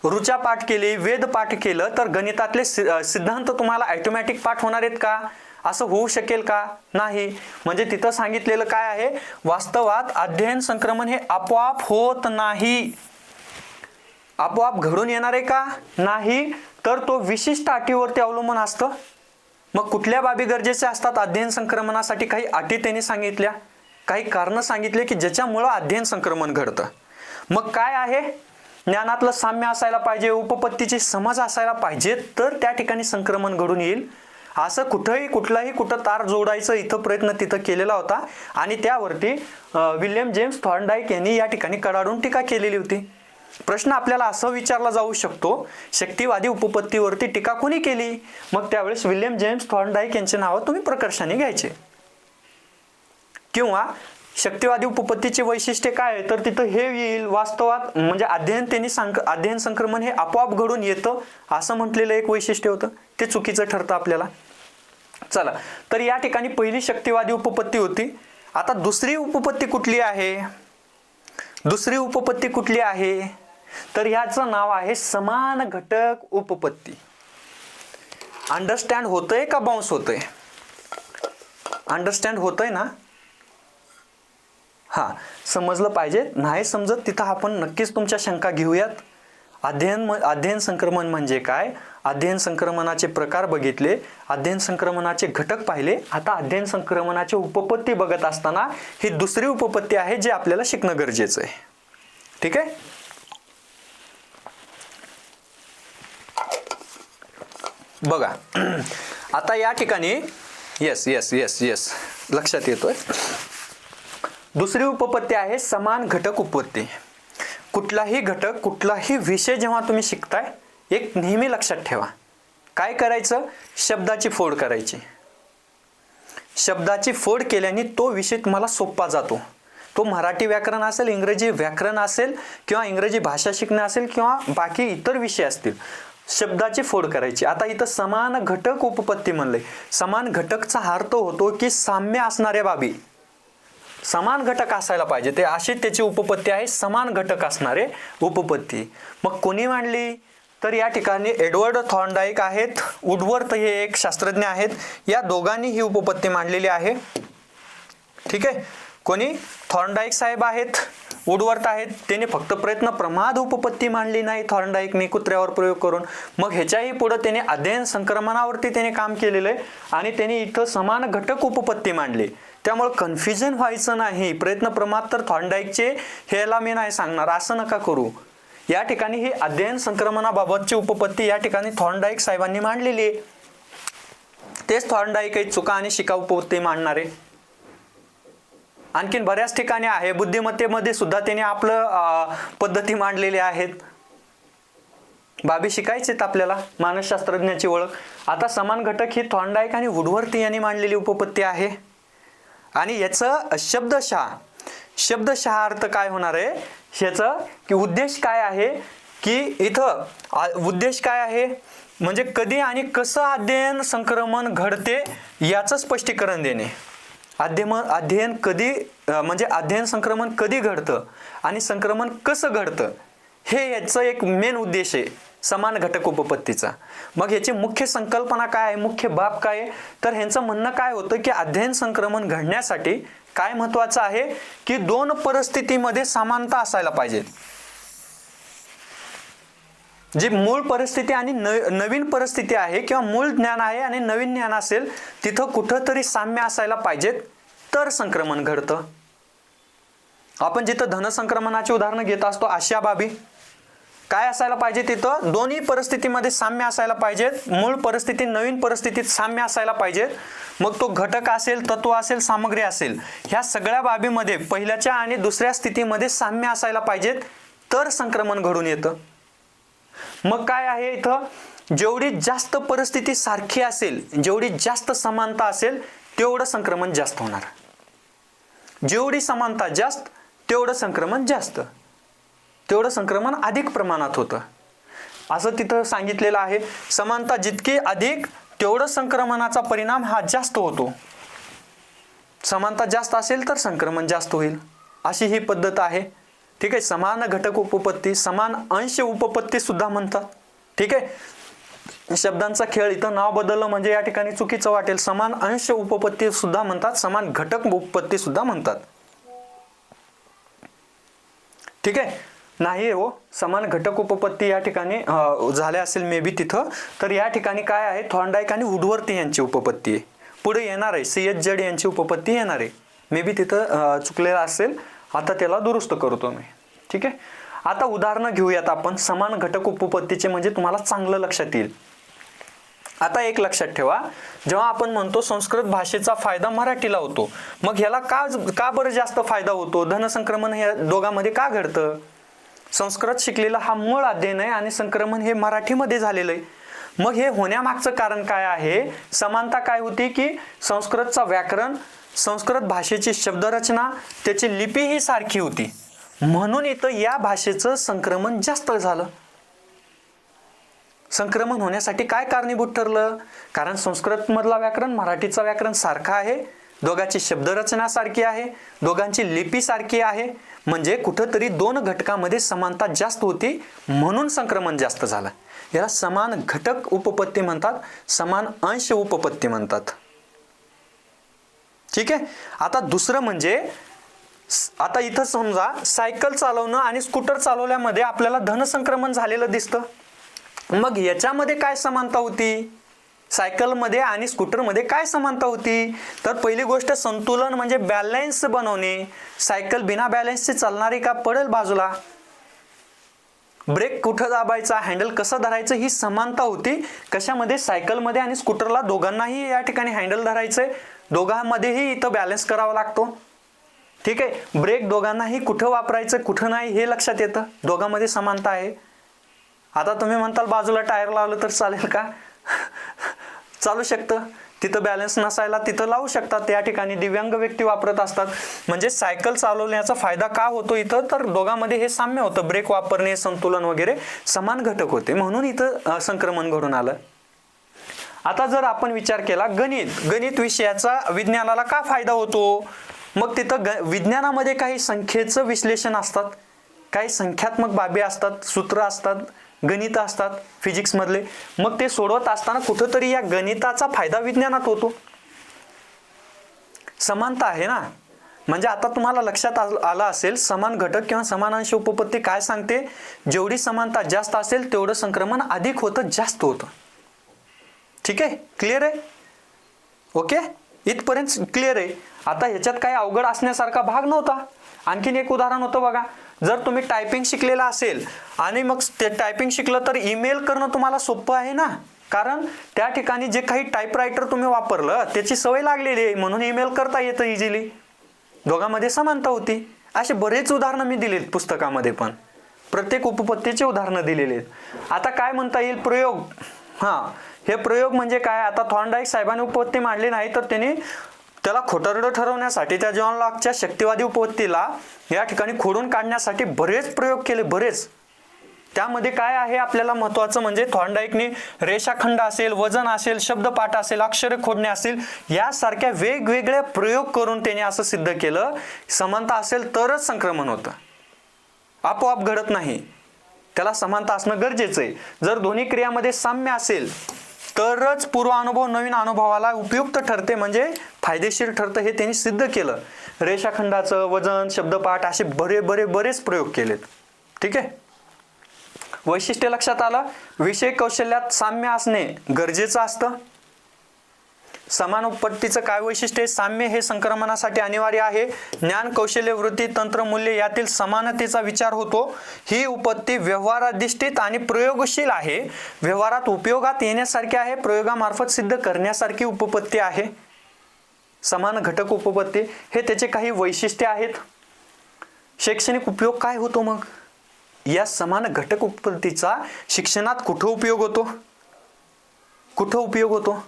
ऋचा पाठ केली, वेद पाठ केलं तर गणितातले सिद्धांत तुम्हाला ऑटोमॅटिक पाठ होणार आहेत का, असं होऊ शकेल का, नाही. म्हणजे तिथं सांगितलेलं काय आहे, वास्तवात अध्ययन संक्रमण हे आपोआप होत नाही. आपोआप घडून येणार आहे का, नाही, तर तो विशिष्ट अटीवरती अवलंबून असतं. मग कुठल्या बाबी गरजेच्या असतात अध्ययन संक्रमणासाठी, काही अटी त्यांनी सांगितल्या, काही कारणं सांगितले की ज्याच्यामुळं अध्ययन संक्रमण घडतं. मग काय आहे, ज्ञानातलं साम्य असायला पाहिजे, उपपत्तीची समज असायला पाहिजे, तर त्या ठिकाणी संक्रमण घडून येईल. असं कुठलाही तार जोडायचं इथं प्रयत्न तिथं केलेला होता आणि त्यावरती विल्यम जेम्स थॉर्नडाईक यांनी या ठिकाणी कडाडून टीका केलेली होती. प्रश्न आपल्याला असं विचारला जाऊ शकतो, शक्तिवादी उपपत्तीवरती टीका कोणी केली. मग त्यावेळेस विल्यम जेम्स थॉर्नडाईक यांचे नाव तुम्ही प्रकर्षाने घ्यायचे. किंवा शक्तिवादी उपपत्तीचे वैशिष्ट्य काय आहे, तर तिथं हे येईल, वास्तवात म्हणजे अध्ययन संक्रमण हे आपोआप घडून येतं असं म्हटलेलं एक वैशिष्ट्य होतं, ते चुकीचं ठरतं आपल्याला. चला, तर या ठिकाणी पहिली शक्तिवादी उपपत्ती होती. आता दुसरी उपपत्ती कुठली आहे, दुसरी उपपत्ती कुठली आहे, तर ह्याचं नाव आहे समान घटक उपपत्ती. अंडरस्टँड होतंय का बाउन्स होतंय, अंडरस्टँड होतंय ना, हा समजलं पाहिजे. नाही समजत तिथं आपण नक्कीच तुमच्या शंका घेऊयात. अध्ययन संक्रमण म्हणजे काय, अध्ययन संक्रमणाचे प्रकार बघितले, अध्ययन संक्रमणाचे घटक पाहिले. आता अध्ययन संक्रमणाची उपपत्ती बघत असताना ही दुसरी उपपत्ती आहे जे आपल्याला शिकणं गरजेचं आहे. ठीक आहे. बघा आता या ठिकाणी यस यस यस यस लक्षात येतोय. दुसरी उपपत्ती आहे समान घटक उपपत्ती. कुठलाही घटक, कुठलाही विषय जेव्हा तुम्ही शिकताय, एक नेहमी लक्षात ठेवा, काय करायचं, शब्दाची फोड करायची. शब्दाची फोड केल्याने तो विषय तुम्हाला सोपा जातो. तो मराठी व्याकरण असेल, इंग्रजी व्याकरण असेल किंवा इंग्रजी भाषा शिकणं असेल किंवा बाकी इतर विषय असतील, शब्दाची फोड करायची. आता इथं समान घटक उपपत्ती म्हणलंय. समान घटकचा अर्थ होतो की साम्य असणाऱ्या बाबी, समान घटक असायला पाहिजे, ते अशी त्याची उपपत्ती आहे, समान घटक असणारे उपपत्ती. मग कोणी मांडली, तर या ठिकाणी एडवर्ड थॉर्नडाईक आहेत, वुडवर्थ हे एक शास्त्रज्ञ आहेत, या दोघांनी ही उपपत्ती मांडलेली आहे. ठीक आहे. कोणी, थॉर्नडाईक साहेब आहेत, वुडवर्थ आहेत त्याने फक्त प्रयत्न प्रमाद उपपत्ती मांडली नाही थॉर्नडाईकने कुत्र्यावर प्रयोग करून, मग ह्याच्याही पुढे त्याने अध्ययन संक्रमणावरती त्याने काम केलेलं आहे आणि त्याने इथं समान घटक उपपत्ती मांडली. त्यामुळे कन्फ्युजन व्हायचं नाही. प्रयत्न प्रमाद तर थॉर्नडाईकचे ह्याला मी नाही सांगणार असं नका करू. या ठिकाणी ही अध्ययन संक्रमणाबाबतची उपपत्ती या ठिकाणी थॉर्नडाईक साहेबांनी मांडलेली आहे. तेच थॉर्नडाईक काही चुका आणि शिका उपपत्ती मांडणारे. आणखीन बऱ्याच ठिकाणी आहे. बुद्धिमत्तेमध्ये सुद्धा त्याने आपलं पद्धती मांडलेल्या आहेत. बाबी शिकायचेत आपल्याला मानसशास्त्रज्ञाची ओळख. आता समान घटक ही थॉर्नडाईक आणि वुडवर्थ यांनी मांडलेली उपपत्ती आहे. आणि याचं शब्दशः अर्थ काय होणार आहे ह्याचं, की उद्देश काय आहे, की इथं उद्देश काय आहे म्हणजे कधी आणि कसं अध्ययन संक्रमण घडते याचं स्पष्टीकरण देणे. अध्ययन कधी म्हणजे अध्ययन संक्रमण कधी घडतं आणि संक्रमण कसं घडतं हे याचं एक मेन उद्देश आहे समान घटक उपपत्तीचा. मग याची मुख्य संकल्पना काय आहे, मुख्य बाब काय आहे, तर ह्यांचं म्हणणं काय होतं की अध्ययन संक्रमण घडण्यासाठी काय महत्वाचं आहे की दोन परिस्थितीमध्ये समानता असायला पाहिजे. जी मूळ परिस्थिती आणि नवीन परिस्थिती आहे किंवा मूळ ज्ञान आहे आणि नवीन ज्ञान असेल तिथं कुठंतरी साम्य असायला पाहिजेत तर संक्रमण घडतं. आपण जिथं धनसंक्रमणाची उदाहरणं घेत असतो अशा बाबी काय असायला पाहिजे, तिथं दोन्ही परिस्थितीमध्ये साम्य असायला पाहिजेत. मूळ परिस्थिती नवीन परिस्थितीत साम्य असायला पाहिजेत. मग तो घटक असेल, तत्व असेल, सामग्री असेल, ह्या सगळ्या बाबीमध्ये पहिल्याच्या आणि दुसऱ्या स्थितीमध्ये साम्य असायला पाहिजेत तर संक्रमण घडून येतं. मग काय आहे इथं, जेवढी जास्त परिस्थिती सारखी असेल, जेवढी जास्त समानता असेल तेवढं संक्रमण जास्त होणार. जेवढी समानता जास्त तेवढं संक्रमण जास्त, तेवढं संक्रमण अधिक प्रमाणात होतं असं तिथं सांगितलेलं आहे. समानता जितकी अधिक तेवढं संक्रमणाचा परिणाम हा जास्त होतो. समानता जास्त असेल तर संक्रमण जास्त होईल अशी ही पद्धत आहे. ठीक आहे. समान घटक उपपत्ती, समान अंश उपपत्ती सुद्धा म्हणतात. ठीक आहे. शब्दांचा खेळ, इथं नाव बदललं म्हणजे या ठिकाणी चुकीचं वाटेल. समान अंश उपपत्ती सुद्धा म्हणतात, समान घटक उपपत्ती सुद्धा म्हणतात. ठीक आहे. नाही हो, समान घटक उपपत्ती या ठिकाणी झाल्या असेल मे बी तिथं, तर या ठिकाणी काय आहे थॉर्नडाईक आणि वुडवर्थ यांची उपपत्ती आहे. पुढे येणार आहे C.H. जड यांची उपपत्ती येणार आहे. मे बी तिथं चुकलेलं असेल, आता त्याला दुरुस्त करतो मी. ठीक आहे. आता उदाहरणं घेऊयात आपण समान घटक उपपत्तीचे, म्हणजे तुम्हाला चांगलं लक्षात येईल. आता एक लक्षात ठेवा, जेव्हा आपण म्हणतो संस्कृत भाषेचा फायदा मराठीला होतो, मग ह्याला का बरं जास्त फायदा होतो, धनसंक्रमण हे दोघांमध्ये का घडतं. संस्कृत शिकलेला हा मूळ अध्ययन आहे आणि संक्रमण हे मराठीमध्ये झालेलं आहे. मग हे होण्यामागचं कारण काय आहे, समानता काय होती की संस्कृतचा व्याकरण, संस्कृत भाषेची शब्दरचना, त्याची लिपी ही सारखी होती, म्हणून इथं या भाषेचं संक्रमण जास्त झालं. संक्रमण होण्यासाठी काय कारणीभूत ठरलं, कारण संस्कृत मधला व्याकरण मराठीचा व्याकरण सारखा आहे, दोघांची शब्दरचना सारखी आहे, दोघांची लिपी सारखी आहे, म्हणजे कुठंतरी दोन घटकामध्ये समानता जास्त होती म्हणून संक्रमण जास्त झालं. याला समान घटक उपपत्ती म्हणतात, समान अंश उपपत्ती म्हणतात. ठीक आहे. आता दुसरं म्हणजे, आता इथं समजा सायकल चालवणं आणि स्कूटर चालवल्यामध्ये आपल्याला धनसंक्रमण झालेलं दिसतं. मग याच्यामध्ये काय समानता होती, सायकलमध्ये आणि स्कूटरमध्ये काय समानता होती, तर पहिली गोष्ट संतुलन म्हणजे बॅलन्स बनवणे. सायकल बिना बॅलन्सची चालणारी का, पडेल बाजूला. ब्रेक कुठं दाबायचा, हँडल कसं धरायचं, ही समानता होती. कशामध्ये, सायकलमध्ये आणि स्कूटरला दोघांनाही या ठिकाणी हँडल धरायचंय, दोघांमध्येही इथं बॅलन्स करावा लागतो. ठीक आहे. ब्रेक दोघांनाही कुठं वापरायचं कुठं नाही हे लक्षात येतं, दोघांमध्ये समानता आहे. आता तुम्ही म्हणताल बाजूला टायर लावलं तर चालेल का, चालू शकतं. तिथं बॅलन्स नसायला तिथं लावू शकतात, या ठिकाणी दिव्यांग व्यक्ती वापरत असतात. म्हणजे सायकल चालवण्याचा फायदा का होतो इथं, तर दोघांमध्ये हे साम्य होतं, ब्रेक वापरणे, संतुलन वगैरे समान घटक होते, म्हणून इथं संक्रमण घडून आलं. आता जर आपण विचार केला गणित विषयाचा विज्ञानाला का फायदा होतो, मग तिथं विज्ञानामध्ये काही संख्येचं विश्लेषण असतात, काही संख्यात्मक बाबी असतात, सूत्र असतात, गणित असतात फिजिक्स मधले, मग ते सोडवत असताना कुठंतरी या गणिताचा फायदा विज्ञानात होतो. समानता आहे ना, म्हणजे आता तुम्हाला लक्षात आलं असेल समान घटक किंवा समान अंश उपपत्ती काय सांगते, जेवढी समानता जास्त असेल तेवढं संक्रमण अधिक होतं, जास्त होतं. ठीक आहे, क्लिअर आहे? ओके, इथपर्यंत क्लिअर आहे. आता ह्याच्यात काही अवघड असण्यासारखा भाग नव्हता. आणखीन एक उदाहरण होतं बघा, जर तुम्ही टायपिंग शिकलेला असेल आणि मग ते टायपिंग शिकलं तर ईमेल करणं तुम्हाला सोपं आहे ना, कारण त्या ठिकाणी जे काही टाईपरायटर तुम्ही वापरलं त्याची सवय लागलेली आहे, म्हणून ईमेल करता येतं इझिली. दोघांमध्ये समानता होती. असे बरेच उदाहरणं मी दिलेत पुस्तकामध्ये, पण प्रत्येक उपपत्तीचे उदाहरणं दिलेले आहेत. आता काय म्हणता येईल प्रयोग. हे प्रयोग म्हणजे काय, आता थॉर्नडाईक साहेबांनी उपपत्ती मांडली नाही तर त्यांनी त्याला खोटारडं ठरवण्यासाठी त्या जॉन लॉकच्या शक्तिवादी उपपत्तीला या ठिकाणी खोडून काढण्यासाठी बरेच प्रयोग केले, बरेच. त्यामध्ये काय आहे आपल्याला महत्त्वाचं म्हणजे थॉर्नडाईकने रेषाखंड असेल, वजन असेल, शब्दपाठ असेल, अक्षरे खोडणे असेल, यासारख्या वेगवेगळे प्रयोग करून त्याने असं सिद्ध केलं समानता असेल तरच संक्रमण होतं, आपोआप घडत नाही. त्याला समानता असणं गरजेचं आहे. जर दोन्ही क्रियामध्ये साम्य असेल तरच पूर्व अनुभव नवीन अनुभवाला उपयुक्त ठरते, म्हणजे फायदेशीर ठरतं, हे त्यांनी सिद्ध केलं. रेषाखंडाचं, वजन, शब्दपाठ असे बरेच प्रयोग केलेत. ठीक आहे, वैशिष्ट्य लक्षात आलं. विषय कौशल्यात साम्य असणे गरजेचं असतं. समान उपपत्तीचं काय वैशिष्ट्य आहे, साम्य हे संक्रमणासाठी अनिवार्य आहे. ज्ञान, कौशल्य, वृत्ती, तंत्र, मूल्य यातील समानतेचा विचार होतो. ही उपपत्ती व्यवहाराधिष्ठित आणि प्रयोगशील आहे, व्यवहारात उपयोगात येण्यासारखी आहे, प्रयोगामार्फत सिद्ध करण्यासारखी उपपत्ती आहे. समान घटक उपपत्ती हे त्याचे काही वैशिष्ट्ये आहेत. शैक्षणिक उपयोग काय होतो मग या समान घटक उपपत्तीचा? शिक्षणात कुठं उपयोग होतो, कुठं उपयोग होतो?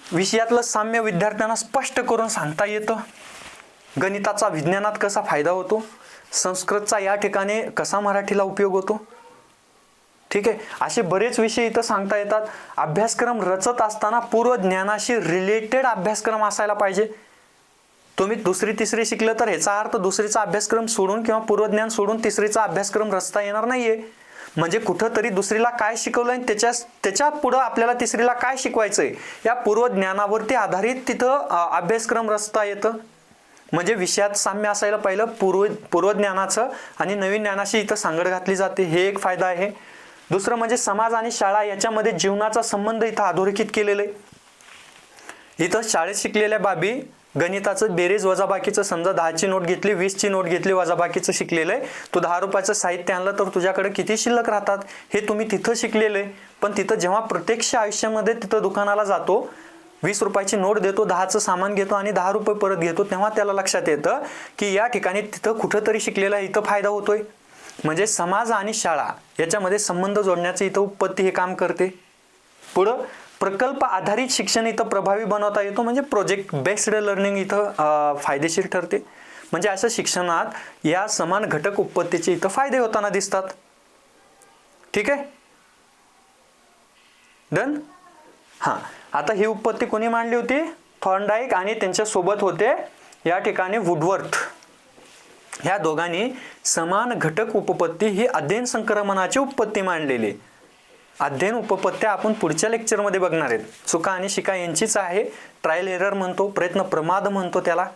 विषयातलं साम्य विद्यार्थ्यांना स्पष्ट करून सांगता येतं. गणिताचा विज्ञानात कसा फायदा होतो, संस्कृतचा या ठिकाणी कसा मराठीला उपयोग होतो. ठीक आहे, असे बरेच विषय इथं सांगता येतात. अभ्यासक्रम रचत असताना पूर्व ज्ञानाशी रिलेटेड अभ्यासक्रम असायला पाहिजे. तुम्ही दुसरी तिसरी शिकलं तर ह्याचा अर्थ दुसरीचा अभ्यासक्रम सोडून किंवा पूर्वज्ञान सोडून तिसरीचा अभ्यासक्रम रचता येणार नाहीये. म्हणजे कुठंतरी दुसरीला काय शिकवलंय त्याच्या पुढं आपल्याला तिसरीला काय शिकवायचंय या पूर्वज्ञानावरती आधारित तिथं अभ्यासक्रम रचता येतं. म्हणजे विषयात साम्य असायला पाहिलं, पूर्वज्ञानाचं आणि नवीन ज्ञानाशी इथं सांगड घातली जाते, हे एक फायदा आहे. दुसरं म्हणजे समाज आणि शाळा याच्यामध्ये जीवनाचा संबंध इथं अधोरेखित केलेलं आहे. इथं शाळेत शिकलेल्या बाबी, गणिताचं बेरीज वजाबाकीचं, समजा 10ची नोट घेतली, 20ची नोट घेतली, वजाबाकीचं शिकलेलं आहे. तू 10 रुपयाचं साहित्य आणलं तर तुझ्याकडे किती शिल्लक राहतात हे तुम्ही तिथं शिकलेलं आहे. पण तिथं जेव्हा प्रत्यक्ष आयुष्यामध्ये तिथं दुकानाला जातो, 20 रुपयाची नोट देतो, 10चं सामान घेतो आणि 10 रुपये परत घेतो, तेव्हा त्याला लक्षात येतं की या ठिकाणी तिथं कुठंतरी शिकलेला इथं फायदा होतोय. म्हणजे समाज आणि शाळा याच्यामध्ये संबंध जोडण्याचं इथं उपपत्ती हे काम करते. पुढं प्रकल्प आधारित शिक्षण इथं प्रभावी बनवता येतो, म्हणजे प्रोजेक्ट बेस्ड लर्निंग इथं फायदेशीर ठरते. म्हणजे असं शिक्षणात या समान घटक उपपत्तीचे इथं फायदे होताना दिसतात. ठीक आहे, डन. आता ही उपपत्ती कोणी मांडली होती? थॉर्नडाईक आणि त्यांच्या सोबत होते या ठिकाणी वुडवर्थ. ह्या दोघांनी समान घटक उपपत्ती ही अध्ययन संक्रमणाची उपपत्ती मांडलेली. अध्ययन उपपत्त्या आपण पुढच्या लेक्चरमध्ये बघणार आहेत. चुका आणि शिका यांचीच आहे. ट्रायल एरर म्हणतो, प्रयत्न प्रमाद म्हणतो, त्याला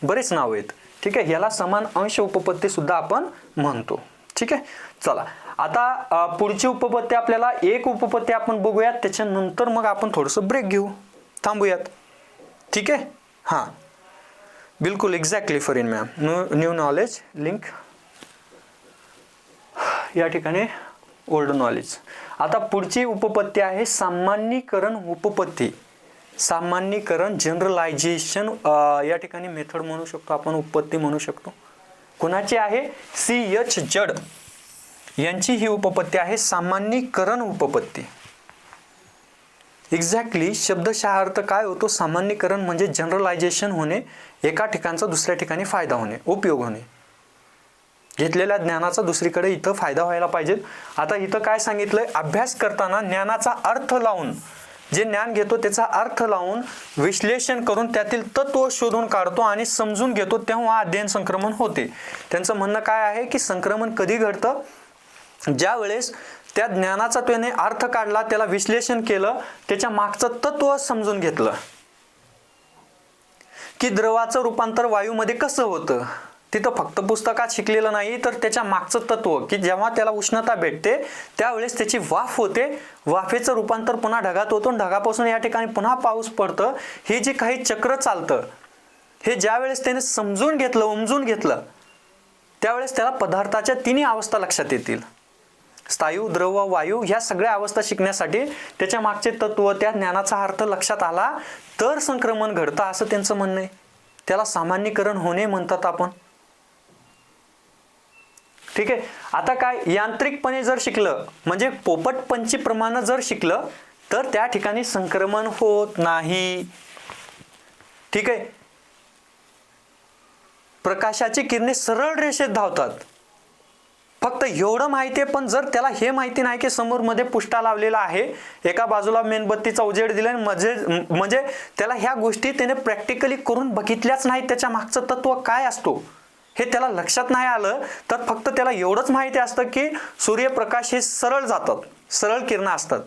बरेच नाव आहेत. ठीक आहे, याला समान अंश उपपत्ती सुद्धा आपण म्हणतो. ठीक आहे, चला आता पुढची उपपत्ती आपल्याला एक उपपत्ती आपण बघूयात, त्याच्यानंतर मग आपण थोडंसं ब्रेक घेऊ, थांबूयात. ठीक आहे, बिलकुल exactly Farheen ma'am. New knowledge link या ठिकाणी ओल्ड नॉलेज. आता पुढची उपपत्ती आहे सामान्यीकरण उपपत्ती. सामान्यीकरण, जनरलायझेशन या ठिकाणी मेथड म्हणू शकतो आपण, उपपत्ती म्हणू शकतो. कुणाची आहे? C.H. जड यांची ही उपपत्ती आहे सामान्यीकरण उपपत्ती. एक्झॅक्टली शब्दशः अर्थ काय होतो? सामान्यीकरण म्हणजे जनरलायझेशन होणे, एका ठिकाणचा दुसऱ्या ठिकाणी फायदा होणे, उपयोग होणे. घेतलेल्या ज्ञानाचा दुसरीकडे इथं फायदा व्हायला पाहिजे. आता इथं काय सांगितलंय? अभ्यास करताना ज्ञानाचा अर्थ लावून, जे ज्ञान घेतो त्याचा अर्थ लावून विश्लेषण करून त्यातील तत्व शोधून काढतो आणि समजून घेतो, तेव्हा अध्ययन संक्रमण होते. त्यांचं म्हणणं काय आहे की संक्रमण कधी घडतं? ज्या वेळेस त्या ज्ञानाचा त्याने अर्थ काढला, त्याला विश्लेषण केलं, त्याच्या मागचं तत्व समजून घेतलं, की द्रवाचं रूपांतर वायूमध्ये कसं होतं, तिथं फक्त पुस्तकात शिकलेलं नाही तर त्याच्या मागचं तत्व, की जेव्हा त्याला उष्णता भेटते त्यावेळेस त्याची वाफ होते, वाफेचं रूपांतर पुन्हा ढगात होतं आणि ढगापासून या ठिकाणी पुन्हा पाऊस पडतं, हे जे काही चक्र चालतं हे ज्या वेळेस त्याने समजून घेतलं, उमजून घेतलं, त्यावेळेस त्याला पदार्थाच्या तिन्ही अवस्था लक्षात येतील. स्थायू, द्रव, वायू ह्या सगळ्या अवस्था शिकण्यासाठी त्याच्या मागचे तत्व, त्या ज्ञानाचा अर्थ लक्षात आला तर संक्रमण घडतं असं त्यांचं म्हणणं आहे. त्याला सामान्यीकरण होणे म्हणतात आपण. ठीक आहे. आता काय, यांत्रिकपणे जर शिकलं म्हणजे पोपटपंचीप्रमाणे जर शिकलं तर त्या ठिकाणी संक्रमण होत नाही. ठीक आहे. प्रकाशाची किरणे सरळ रेषेत धावतात. फक्त एवढं माहिती आहे, पण जर त्याला हे माहिती नाही की समोर मध्ये पुष्टा लावलेला आहे, एका बाजूला मेणबत्तीचा उजेड दिला, म्हणजे त्याला ह्या गोष्टी त्याने प्रॅक्टिकली करून बघितल्याच नाही, त्याच्या मागचं तत्व काय असतो हे त्याला लक्षात नाही आलं, तर फक्त त्याला एवढंच माहिती असतं की सूर्यप्रकाश हे सरळ जातात, सरळ किरणं असतात.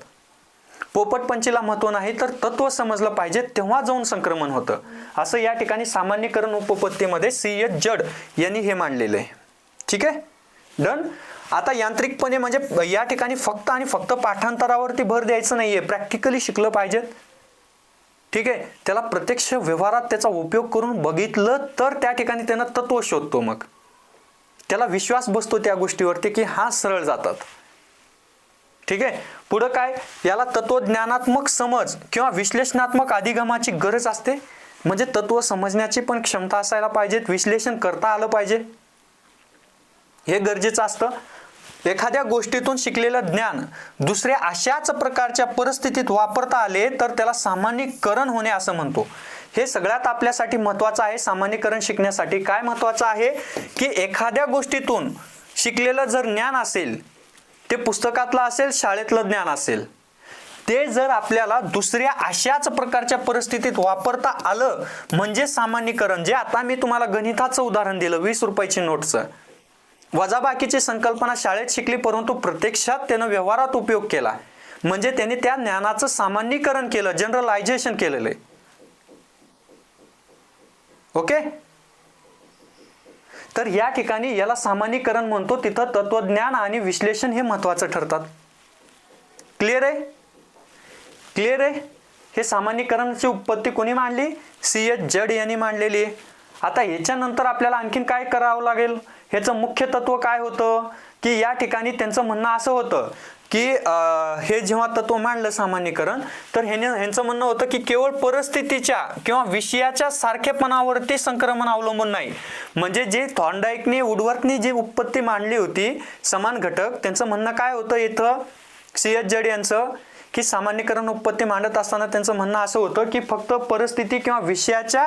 पोपटपंचीला महत्व नाही, तर तत्व समजलं पाहिजे तेव्हा जाऊन संक्रमण होतं, असं या ठिकाणी सामान्यीकरण उपपत्तीमध्ये C.H. जड यांनी हे मांडलेलं आहे. ठीक आहे, डन. आता यांत्रिकपणे म्हणजे या ठिकाणी फक्त आणि फक्त पाठांतरावरती भर द्यायचं नाहीये, प्रॅक्टिकली शिकलं पाहिजे. ठीक आहे, त्याला प्रत्यक्ष व्यवहारात त्याचा उपयोग करून बघितलं तर त्या ठिकाणी त्यानं तत्व शोधतो, मग त्याला विश्वास बसतो त्या गोष्टीवरती की हा सरळ जातात. ठीक आहे. पुढं काय, याला तत्वज्ञानात्मक समज किंवा विश्लेषणात्मक अधिगमाची गरज असते, म्हणजे तत्व समजण्याची पण क्षमता असायला पाहिजे, विश्लेषण करता आलं पाहिजे, हे गरजेचं असतं. एखाद्या गोष्टीतून शिकलेलं ज्ञान दुसऱ्या अशाच प्रकारच्या परिस्थितीत वापरता आले तर त्याला सामान्यीकरण होणे असं म्हणतो. हे सगळ्यात आपल्यासाठी महत्त्वाचं आहे. सामान्यीकरण शिकण्यासाठी काय महत्त्वाचं आहे की एखाद्या गोष्टीतून शिकलेलं जर ज्ञान असेल, ते पुस्तकातलं असेल, शाळेतलं ज्ञान असेल, ते जर आपल्याला दुसऱ्या अशाच प्रकारच्या परिस्थितीत वापरता आलं म्हणजे सामान्यीकरण. जे आता मी तुम्हाला गणिताचं उदाहरण दिलं 20 रुपयाची नोटचं, वजाबाकीची संकल्पना शाळेत शिकली परंतु प्रत्यक्षात त्यानं व्यवहारात उपयोग केला, म्हणजे त्याने त्या ज्ञानाचं सामान्यीकरण केलं, जनरलायझेशन केलेलं आहे. ओके, तर या ठिकाणी याला सामान्यीकरण म्हणतो. तिथं तत्वज्ञान आणि विश्लेषण हे महत्वाचं ठरतात. क्लिअर आहे? क्लिअर आहे? हे सामान्यीकरणाची उत्पत्ती कोणी मांडली? C.H. जड यांनी मांडलेली आहे. आता याच्यानंतर आपल्याला आणखीन काय करावं लागेल, ह्याचं मुख्य तत्व काय होतं की या ठिकाणी त्यांचं म्हणणं असं होतं की हे जेव्हा तत्व मांडलं सामान्यीकरण, तर ह्यांचं म्हणणं होतं की केवळ परिस्थितीच्या किंवा विषयाच्या सारखेपणावरती संक्रमण अवलंबून नाही. म्हणजे जे थॉर्नडाईकने, वुडवर्थने जी उत्पत्ती मांडली होती समान घटक, त्यांचं म्हणणं काय होतं इथं C.H. जड यांचं, की सामान्यीकरण उत्पत्ती मांडत असताना त्यांचं म्हणणं असं होतं की फक्त परिस्थिती किंवा विषयाच्या,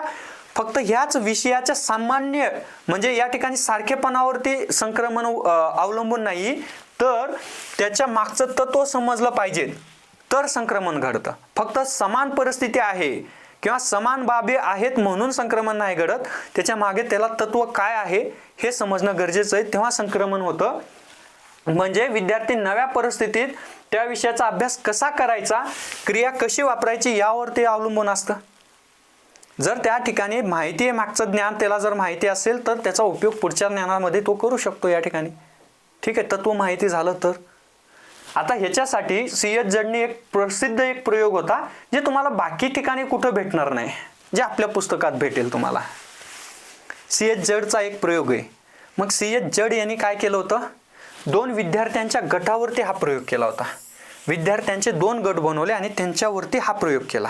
फक्त ह्याच विषयाच्या सामान्य म्हणजे या ठिकाणी सारखेपणावरती संक्रमण अवलंबून नाही, तर त्याच्या मागचं तत्व समजलं पाहिजे तर संक्रमण घडतं. फक्त समान परिस्थिती आहे किंवा समान बाबी आहेत म्हणून संक्रमण नाही घडत, त्याच्या मागे त्याला तत्व काय आहे हे समजणं गरजेचं आहे, तेव्हा संक्रमण होतं. म्हणजे विद्यार्थी नव्या परिस्थितीत त्या विषयाचा अभ्यास कसा करायचा, क्रिया कशी वापरायची यावरती अवलंबून असतं. जर त्या ठिकाणी माहिती आहे, मागचं ज्ञान त्याला जर माहिती असेल तर त्याचा उपयोग पुढच्या ज्ञानामध्ये तो करू शकतो या ठिकाणी. ठीक आहे, तत्व माहिती झालं तर. आता ह्याच्यासाठी C.H. जडनी एक प्रसिद्ध प्रयोग होता जे तुम्हाला बाकी ठिकाणी कुठं भेटणार नाही, जे आपल्या पुस्तकात भेटेल तुम्हाला. C.H. जडचा एक प्रयोग आहे. मग C.H. जड यांनी काय केलं होतं, 2 विद्यार्थ्यांच्या गटावरती हा प्रयोग केला होता. विद्यार्थ्यांचे 2 गट बनवले आणि त्यांच्यावरती हा प्रयोग केला.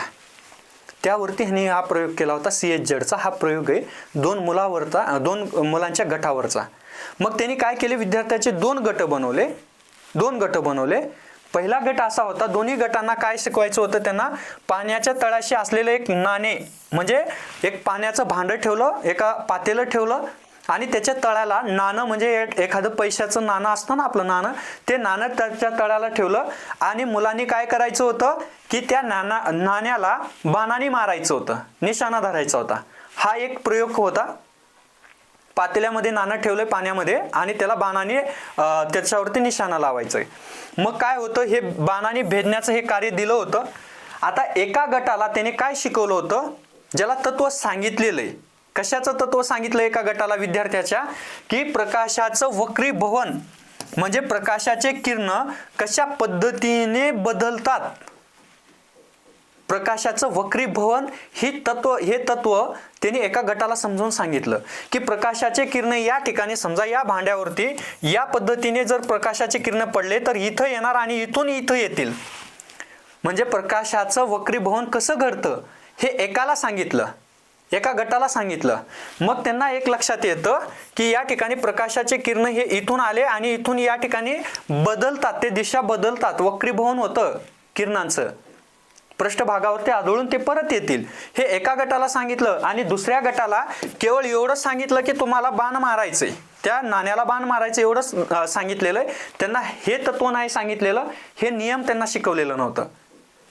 त्यावरती ह्यांनी हा प्रयोग केला होता. C.H. जडचा हा प्रयोग आहे 2 मुलांच्या गटावरचा. मग त्यांनी काय केले, विद्यार्थ्याचे 2 गट बनवले. पहिला गट असा होता, दोन्ही गटांना काय शिकवायचं होतं, त्यांना पाण्याच्या तळाशी असलेलं एक नाणे म्हणजे एक पाण्याचं भांडं ठेवलं, एका पातेलं ठेवलं आणि त्याच्या तळाला नाणं म्हणजे एखादं पैशाचं नाणं असतं ना आपलं नाणं, ते नाणं त्याच्या तळाला ठेवलं आणि मुलांनी काय करायचं होतं की त्या नाण्याला बाणाने मारायचं होतं, निशाणा धरायचा होता. हा एक प्रयोग होता. पातेल्यामध्ये नाणं ठेवलंय पाण्यामध्ये आणि त्याला बाणाने त्याच्यावरती निशाणा लावायचा आहे. मग काय होतं, हे बाणाने भेदण्याचं हे कार्य दिलं होतं. आता एका गटाला त्याने काय शिकवलं होतं ज्याला तत्व सांगितलेलं आहे. कशाचं तत्व सांगितलं एका गटाला विद्यार्थ्याच्या, की प्रकाशाचं वक्रीभवन म्हणजे प्रकाशाचे किरण कशा पद्धतीने बदलतात. प्रकाशाचं वक्रीभवन हे तत्व त्यांनी एका गटाला समजून सांगितलं की प्रकाशाचे किरण या ठिकाणी, समजा या भांड्यावरती या पद्धतीने जर प्रकाशाचे किरण पडले तर इथं येणार आणि इथून इथं येतील. म्हणजे प्रकाशाचं वक्रीभवन कसं घडतं हे एकाला सांगितलं, एका गटाला सांगितलं. मग त्यांना एक लक्षात येतं की या ठिकाणी प्रकाशाचे किरण हे इथून आले आणि इथून या ठिकाणी बदलतात, ते दिशा बदलतात, वक्रीभवन होतं किरणांचं, पृष्ठभागावरती आदळून ते परत येतील. हे एका गटाला सांगितलं. आणि दुसऱ्या गटाला केवळ एवढंच सांगितलं की तुम्हाला बाण मारायचंय, त्या नाण्याला बाण मारायचं एवढंच सांगितलेलं आहे. त्यांना हे तत्व नाही सांगितलेलं, हे नियम त्यांना शिकवलेलं नव्हतं.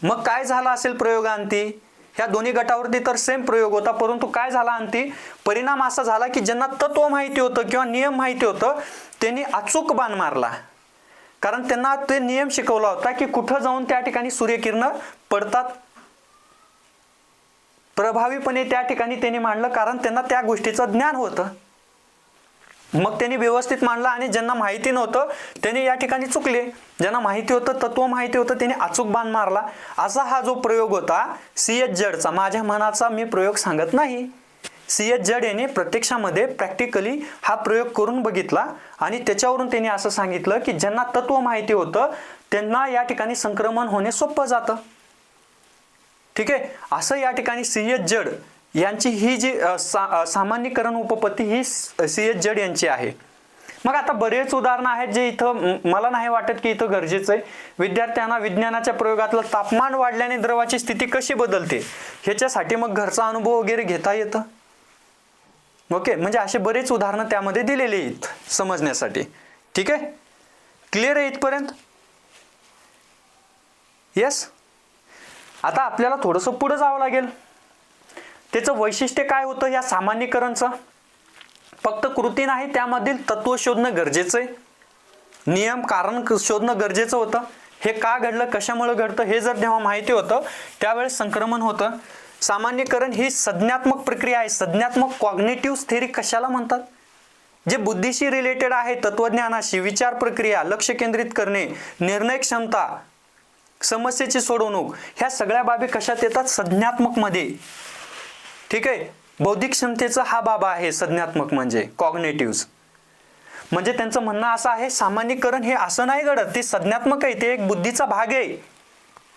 मग काय झालं असेल प्रयोगांती? ह्या दोन्ही गटावरती तर सेम प्रयोग होता, परंतु काय झाला अंती परिणाम असा झाला की ज्यांना तत्व माहिती होतं किंवा नियम माहिती होतं त्यांनी अचूक बाण मारला. कारण त्यांना ते नियम शिकवला होता की कुठं जाऊन त्या ठिकाणी सूर्यकिरण पडतात, प्रभावीपणे त्या ठिकाणी त्यांनी मांडलं, कारण त्यांना त्या गोष्टीचं ज्ञान होतं. मग त्यांनी व्यवस्थित मांडलं. आणि ज्यांना माहिती नव्हतं त्यांनी या ठिकाणी चुकले. ज्यांना माहिती होतं, तत्व माहिती होतं, त्यांनी अचूक बाण मारला. असा हा जो प्रयोग होता CS जडचा, माझ्या मनाचा मी प्रयोग सांगत नाही, CS जड यांनी प्रत्यक्षामध्ये प्रॅक्टिकली हा प्रयोग करून बघितला आणि त्याच्यावरून त्यांनी असं सांगितलं की ज्यांना तत्व माहिती होतं त्यांना या ठिकाणी संक्रमण होणे सोपं जातं. ठीक आहे. असं या ठिकाणी CS जड यांची ही जी सामान्यीकरण उपपत्ती ही CS जड यांची आहे. मग आता बरेच उदाहरणं आहेत जे इथं मला नाही वाटत की इथं गरजेचं आहे. विद्यार्थ्यांना विज्ञानाच्या प्रयोगातलं तापमान वाढल्याने द्रवाची स्थिती कशी बदलते ह्याच्यासाठी मग घरचा अनुभव वगैरे घेता येतं. ओके, म्हणजे असे बरेच उदाहरणं त्यामध्ये दिलेले आहेत समजण्यासाठी. ठीक आहे, क्लिअर आहे इथपर्यंत? येस. आता आपल्याला थोडंसं पुढे जावं लागेल. त्याचं वैशिष्ट्य काय होतं या सामान्यीकरणचं? फक्त कृती नाही, त्यामधील तत्व शोधणं गरजेचं आहे, नियम कारण शोधणं गरजेचं होतं. हे का घडलं, कशामुळे घडतं हे जर जेव्हा माहिती होतं त्यावेळेस संक्रमण होतं. सामान्यीकरण ही संज्ञात्मक प्रक्रिया आहे. संज्ञात्मक कॉग्निटिव्ह थेअरी कशाला म्हणतात? जे बुद्धीशी रिलेटेड आहे, तत्वज्ञानाशी, विचार प्रक्रिया, लक्ष केंद्रित करणे, निर्णय क्षमता, समस्येची सोडवणूक, ह्या सगळ्या बाबी कशात येतात? संज्ञात्मक मध्ये. ठीक आहे. बौद्धिक क्षमतेचा हा बाब आहे संज्ञात्मक म्हणजे कॉग्निटिव्ह. म्हणजे त्यांचं म्हणणं असं आहे सामान्यीकरण हे असं नाही घडत, ते संज्ञात्मक आहे, ते एक बुद्धीचा भाग आहे.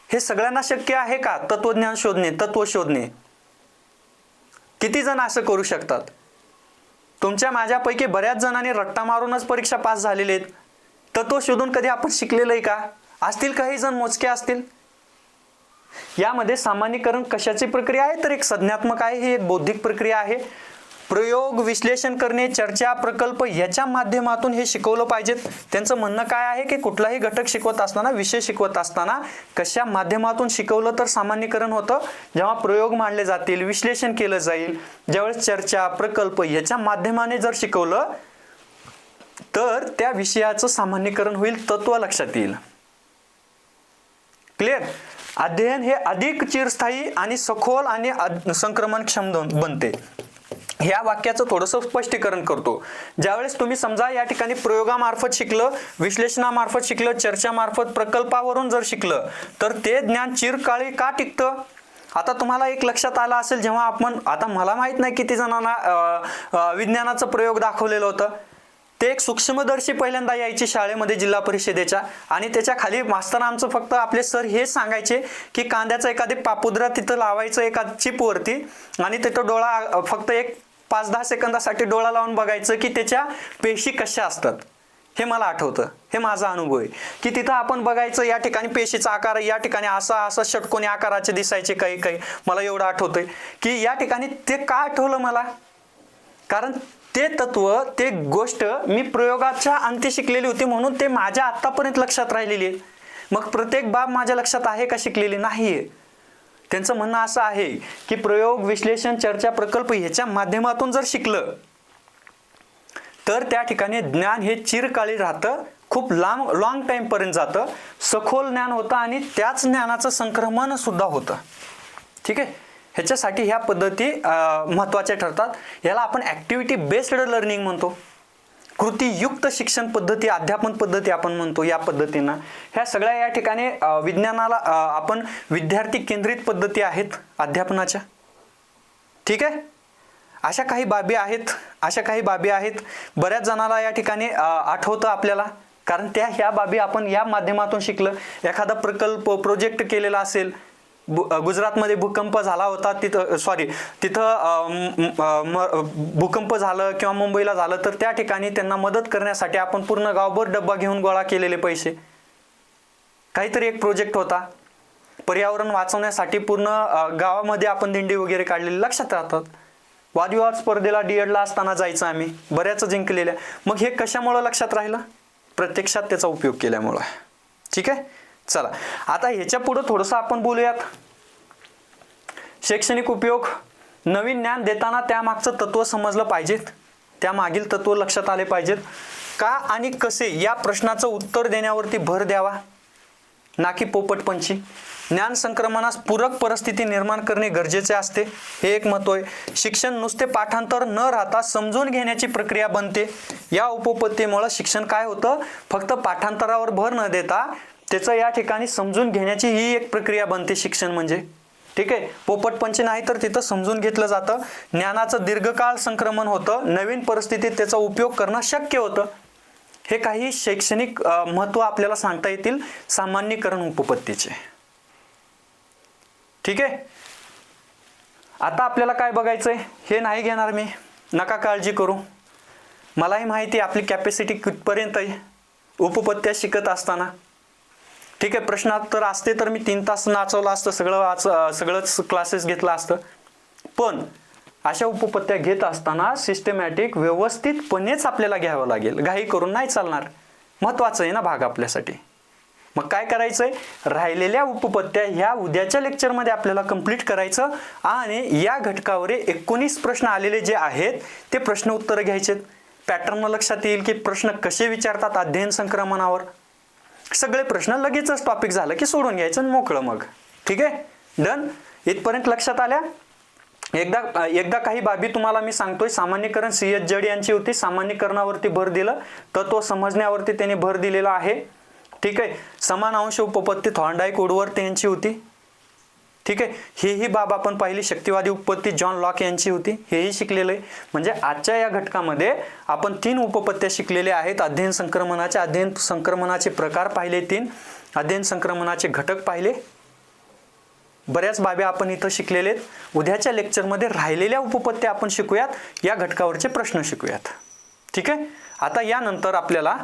हे सगळ्यांना शक्य आहे का तत्वज्ञान शोधणे, तत्व शोधणे? किती जण असं करू शकतात? तुमच्या माझ्यापैकी बऱ्याच जणांनी रट्टा मारूनच परीक्षा पास झालेले आहेत. तत्व शोधून कधी आपण शिकलेलं आहे का? असतील काही जण, मोजके असतील. यामध्ये सामान्यीकरण कशाची प्रक्रिया आहे तर एक संज्ञात्मक आहे, ही एक बौद्धिक प्रक्रिया आहे. प्रयोग, विश्लेषण करणे, चर्चा, प्रकल्प याच्या माध्यमातून हे शिकवलं पाहिजे. त्यांचं म्हणणं काय आहे की कुठलाही घटक शिकवत असताना, विषय शिकवत असताना कशा माध्यमातून शिकवलं तर सामान्यीकरण होतं? जेव्हा प्रयोग मांडले जातील, विश्लेषण केलं जाईल, ज्यावेळेस चर्चा, प्रकल्प याच्या माध्यमाने जर शिकवलं तर त्या विषयाचं सामान्यीकरण होईल, तत्व लक्षात येईल. क्लिअर? अध्ययन हे अधिक चिरस्थायी आणि सखोल आणि संक्रमणक्षम बनते. ह्या वाक्याचं थोडंसं स्पष्टीकरण करतो. ज्यावेळेस तुम्ही समजा या ठिकाणी प्रयोगामार्फत शिकलं, विश्लेषणामार्फत शिकलं, चर्चामार्फत, प्रकल्पावरून जर शिकलं तर ते ज्ञान चिरकाळी का टिकतं? आता तुम्हाला एक लक्षात आलं असेल, जेव्हा आपण, आता मला माहित नाही किती जणांना विज्ञानाचं प्रयोग दाखवलेलं होतं, ते एक सूक्ष्मदर्शी पहिल्यांदा यायची शाळेमध्ये जिल्हा परिषदेच्या, आणि त्याच्या खाली मास्तर आमचं फक्त आपले सर हे सांगायचे की कांद्याचा एखादी पापुद्रा तिथं लावायचं एका चिपवरती आणि तिथं डोळा फक्त एक 5-10 सेकंदासाठी डोळा लावून बघायचं की त्याच्या पेशी कशा असतात. हे मला आठवतं, हे माझा अनुभव आहे की तिथं आपण बघायचं या ठिकाणी पेशीचा आकार या ठिकाणी असा षटकोनी आकाराचे दिसायचे काही. मला एवढं आठवतंय की या ठिकाणी ते का आठवलं मला, कारण ते तत्व, ते गोष्ट मी प्रयोगाच्या अंती शिकलेली होती म्हणून ते माझ्या आत्तापर्यंत लक्षात राहिलेली आहे. मग प्रत्येक बाब माझ्या लक्षात आहे का शिकलेली नाहीये. त्यांचं म्हणणं असं आहे की प्रयोग, विश्लेषण, चर्चा, प्रकल्प ह्याच्या माध्यमातून जर शिकलं तर त्या ठिकाणी ज्ञान हे चिरकाळी राहतं, खूप लॉंग टाइम पर्यंत जातं, सखोल ज्ञान होतं आणि त्याच ज्ञानाचं संक्रमण सुद्धा होतं. ठीक आहे. ह्याच्यासाठी ह्या पद्धती महत्त्वाच्या ठरतात। याला आपण ॲक्टिव्हिटी बेस्ड लर्निंग म्हणतो, कृतीयुक्त शिक्षण पद्धती, अध्यापन पद्धती आपण म्हणतो या पद्धतीनं। ह्या सगळ्या या ठिकाणी विज्ञानाला आपण विद्यार्थी केंद्रित पद्धती आहेत अध्यापनाच्या, ठीक आहे। अशा काही बाबी आहेत बऱ्याच जणाला या ठिकाणी आठवतं आपल्याला, कारण ह्या बाबी आपण या माध्यमातून शिकलं। एखादा प्रकल्प प्रोजेक्ट केलेला असेल, गुजरातमध्ये भूकंप झाला होता, तिथं भूकंप झालं किंवा मुंबईला झालं, तर त्या ठिकाणी त्यांना मदत करण्यासाठी आपण पूर्ण गावभर डब्बा घेऊन गोळा केलेले पैसे, काहीतरी एक प्रोजेक्ट होता। पर्यावरण वाचवण्यासाठी पूर्ण गावामध्ये आपण दिंडी वगैरे काढलेली, लक्षात राहतात। वादविवाद स्पर्धेला D.Edला असताना जायचं आम्ही, बऱ्याच जिंकलेल्या। मग हे कशामुळं लक्षात राहिलं? प्रत्यक्षात त्याचा उपयोग केल्यामुळं, ठीक आहे। चला आता ह्याच्या पुढे थोडंसं आपण बोलूयात। शैक्षणिक उपयोग, नवीन ज्ञान देताना त्यामागचं तत्व समजलं पाहिजेत, त्यामागील तत्व लक्षात आले पाहिजेत। का आणि कसे या प्रश्नाचं उत्तर देण्यावरती भर द्यावा, ना की पोपटपंची। ज्ञान संक्रमणास पूरक परिस्थिती निर्माण करणे गरजेचे असते, हे एक महत्त्व आहे। शिक्षण नुसते पाठांतर न राहता समजून घेण्याची प्रक्रिया बनते। या उपपत्तीमुळे शिक्षण काय होतं, फक्त पाठांतरावर भर न देता त्याचं या ठिकाणी समजून घेण्याची ही एक प्रक्रिया बनते शिक्षण म्हणजे, ठीक आहे। पोपटपंची नाही तर तिथं समजून घेतलं जातं, ज्ञानाचं दीर्घकाळ संक्रमण होतं, नवीन परिस्थितीत त्याचा उपयोग करणं शक्य होतं। हे काही शैक्षणिक महत्त्व आपल्याला सांगता येतील सामान्यीकरण उपपत्तीचे, ठीक आहे। आता आपल्याला काय बघायचंय हे नाही घेणार मी, नका काळजी करू, मलाही माहिती आपली कॅपॅसिटी कितपर्यंत आहे उपपत्त्या शिकत असताना, ठीक आहे। प्रश्नोत्तर असते तर मी 3 तास नाचवलं असतं, सगळंच क्लासेस घेतलं असतं, पण अशा उपपत्त्या घेत असताना सिस्टमॅटिक व्यवस्थितपणेच आपल्याला घ्यावं लागेल, घाई करून नाही चालणार, महत्त्वाचं आहे ना भाग आपल्यासाठी। मग काय करायचंय, राहिलेल्या उपपत्त्या ह्या उद्याच्या लेक्चरमध्ये आपल्याला कंप्लीट करायचं आणि या घटकावर 19 प्रश्न आलेले जे आहेत ते प्रश्न उत्तर घ्यायचे। पॅटर्न लक्षात येईल की प्रश्न कसे विचारतात अध्ययन संक्रमणावर, सगळे प्रश्न लगेचच टॉपिक झालं की सोडून घ्यायचं आणि मोकळं मग, ठीक आहे। डन, इथपर्यंत लक्षात आल्या। एकदा काही बाबी तुम्हाला मी सांगतोय। सामान्यीकरण C.H. जड यांची होती, सामान्यीकरणावरती भर दिलं, तत्व समजण्यावरती त्यांनी भर दिलेला आहे, ठीक आहे। समान अंश उपपत्ती थॉर्नडाईक वुडवर्थ यांची होती, ठीक आहे। ही बाब आपण पाहिली। शक्तिवादी उपपत्ती जॉन लॉक यांची होती, हेही शिकलेलं आहे। म्हणजे आजच्या या घटकामध्ये आपण 3 उपपत्त्या शिकलेल्या आहेत। अध्ययन संक्रमणाचे प्रकार पाहिले 3, अध्ययन संक्रमणाचे घटक पाहिले, बऱ्याच बाबी आपण इथं शिकलेले आहेत। उद्याच्या लेक्चरमध्ये राहिलेल्या उपपत्त्या आपण शिकूयात, या घटकावरचे प्रश्न शिकूयात, ठीक आहे। आता यानंतर आपल्याला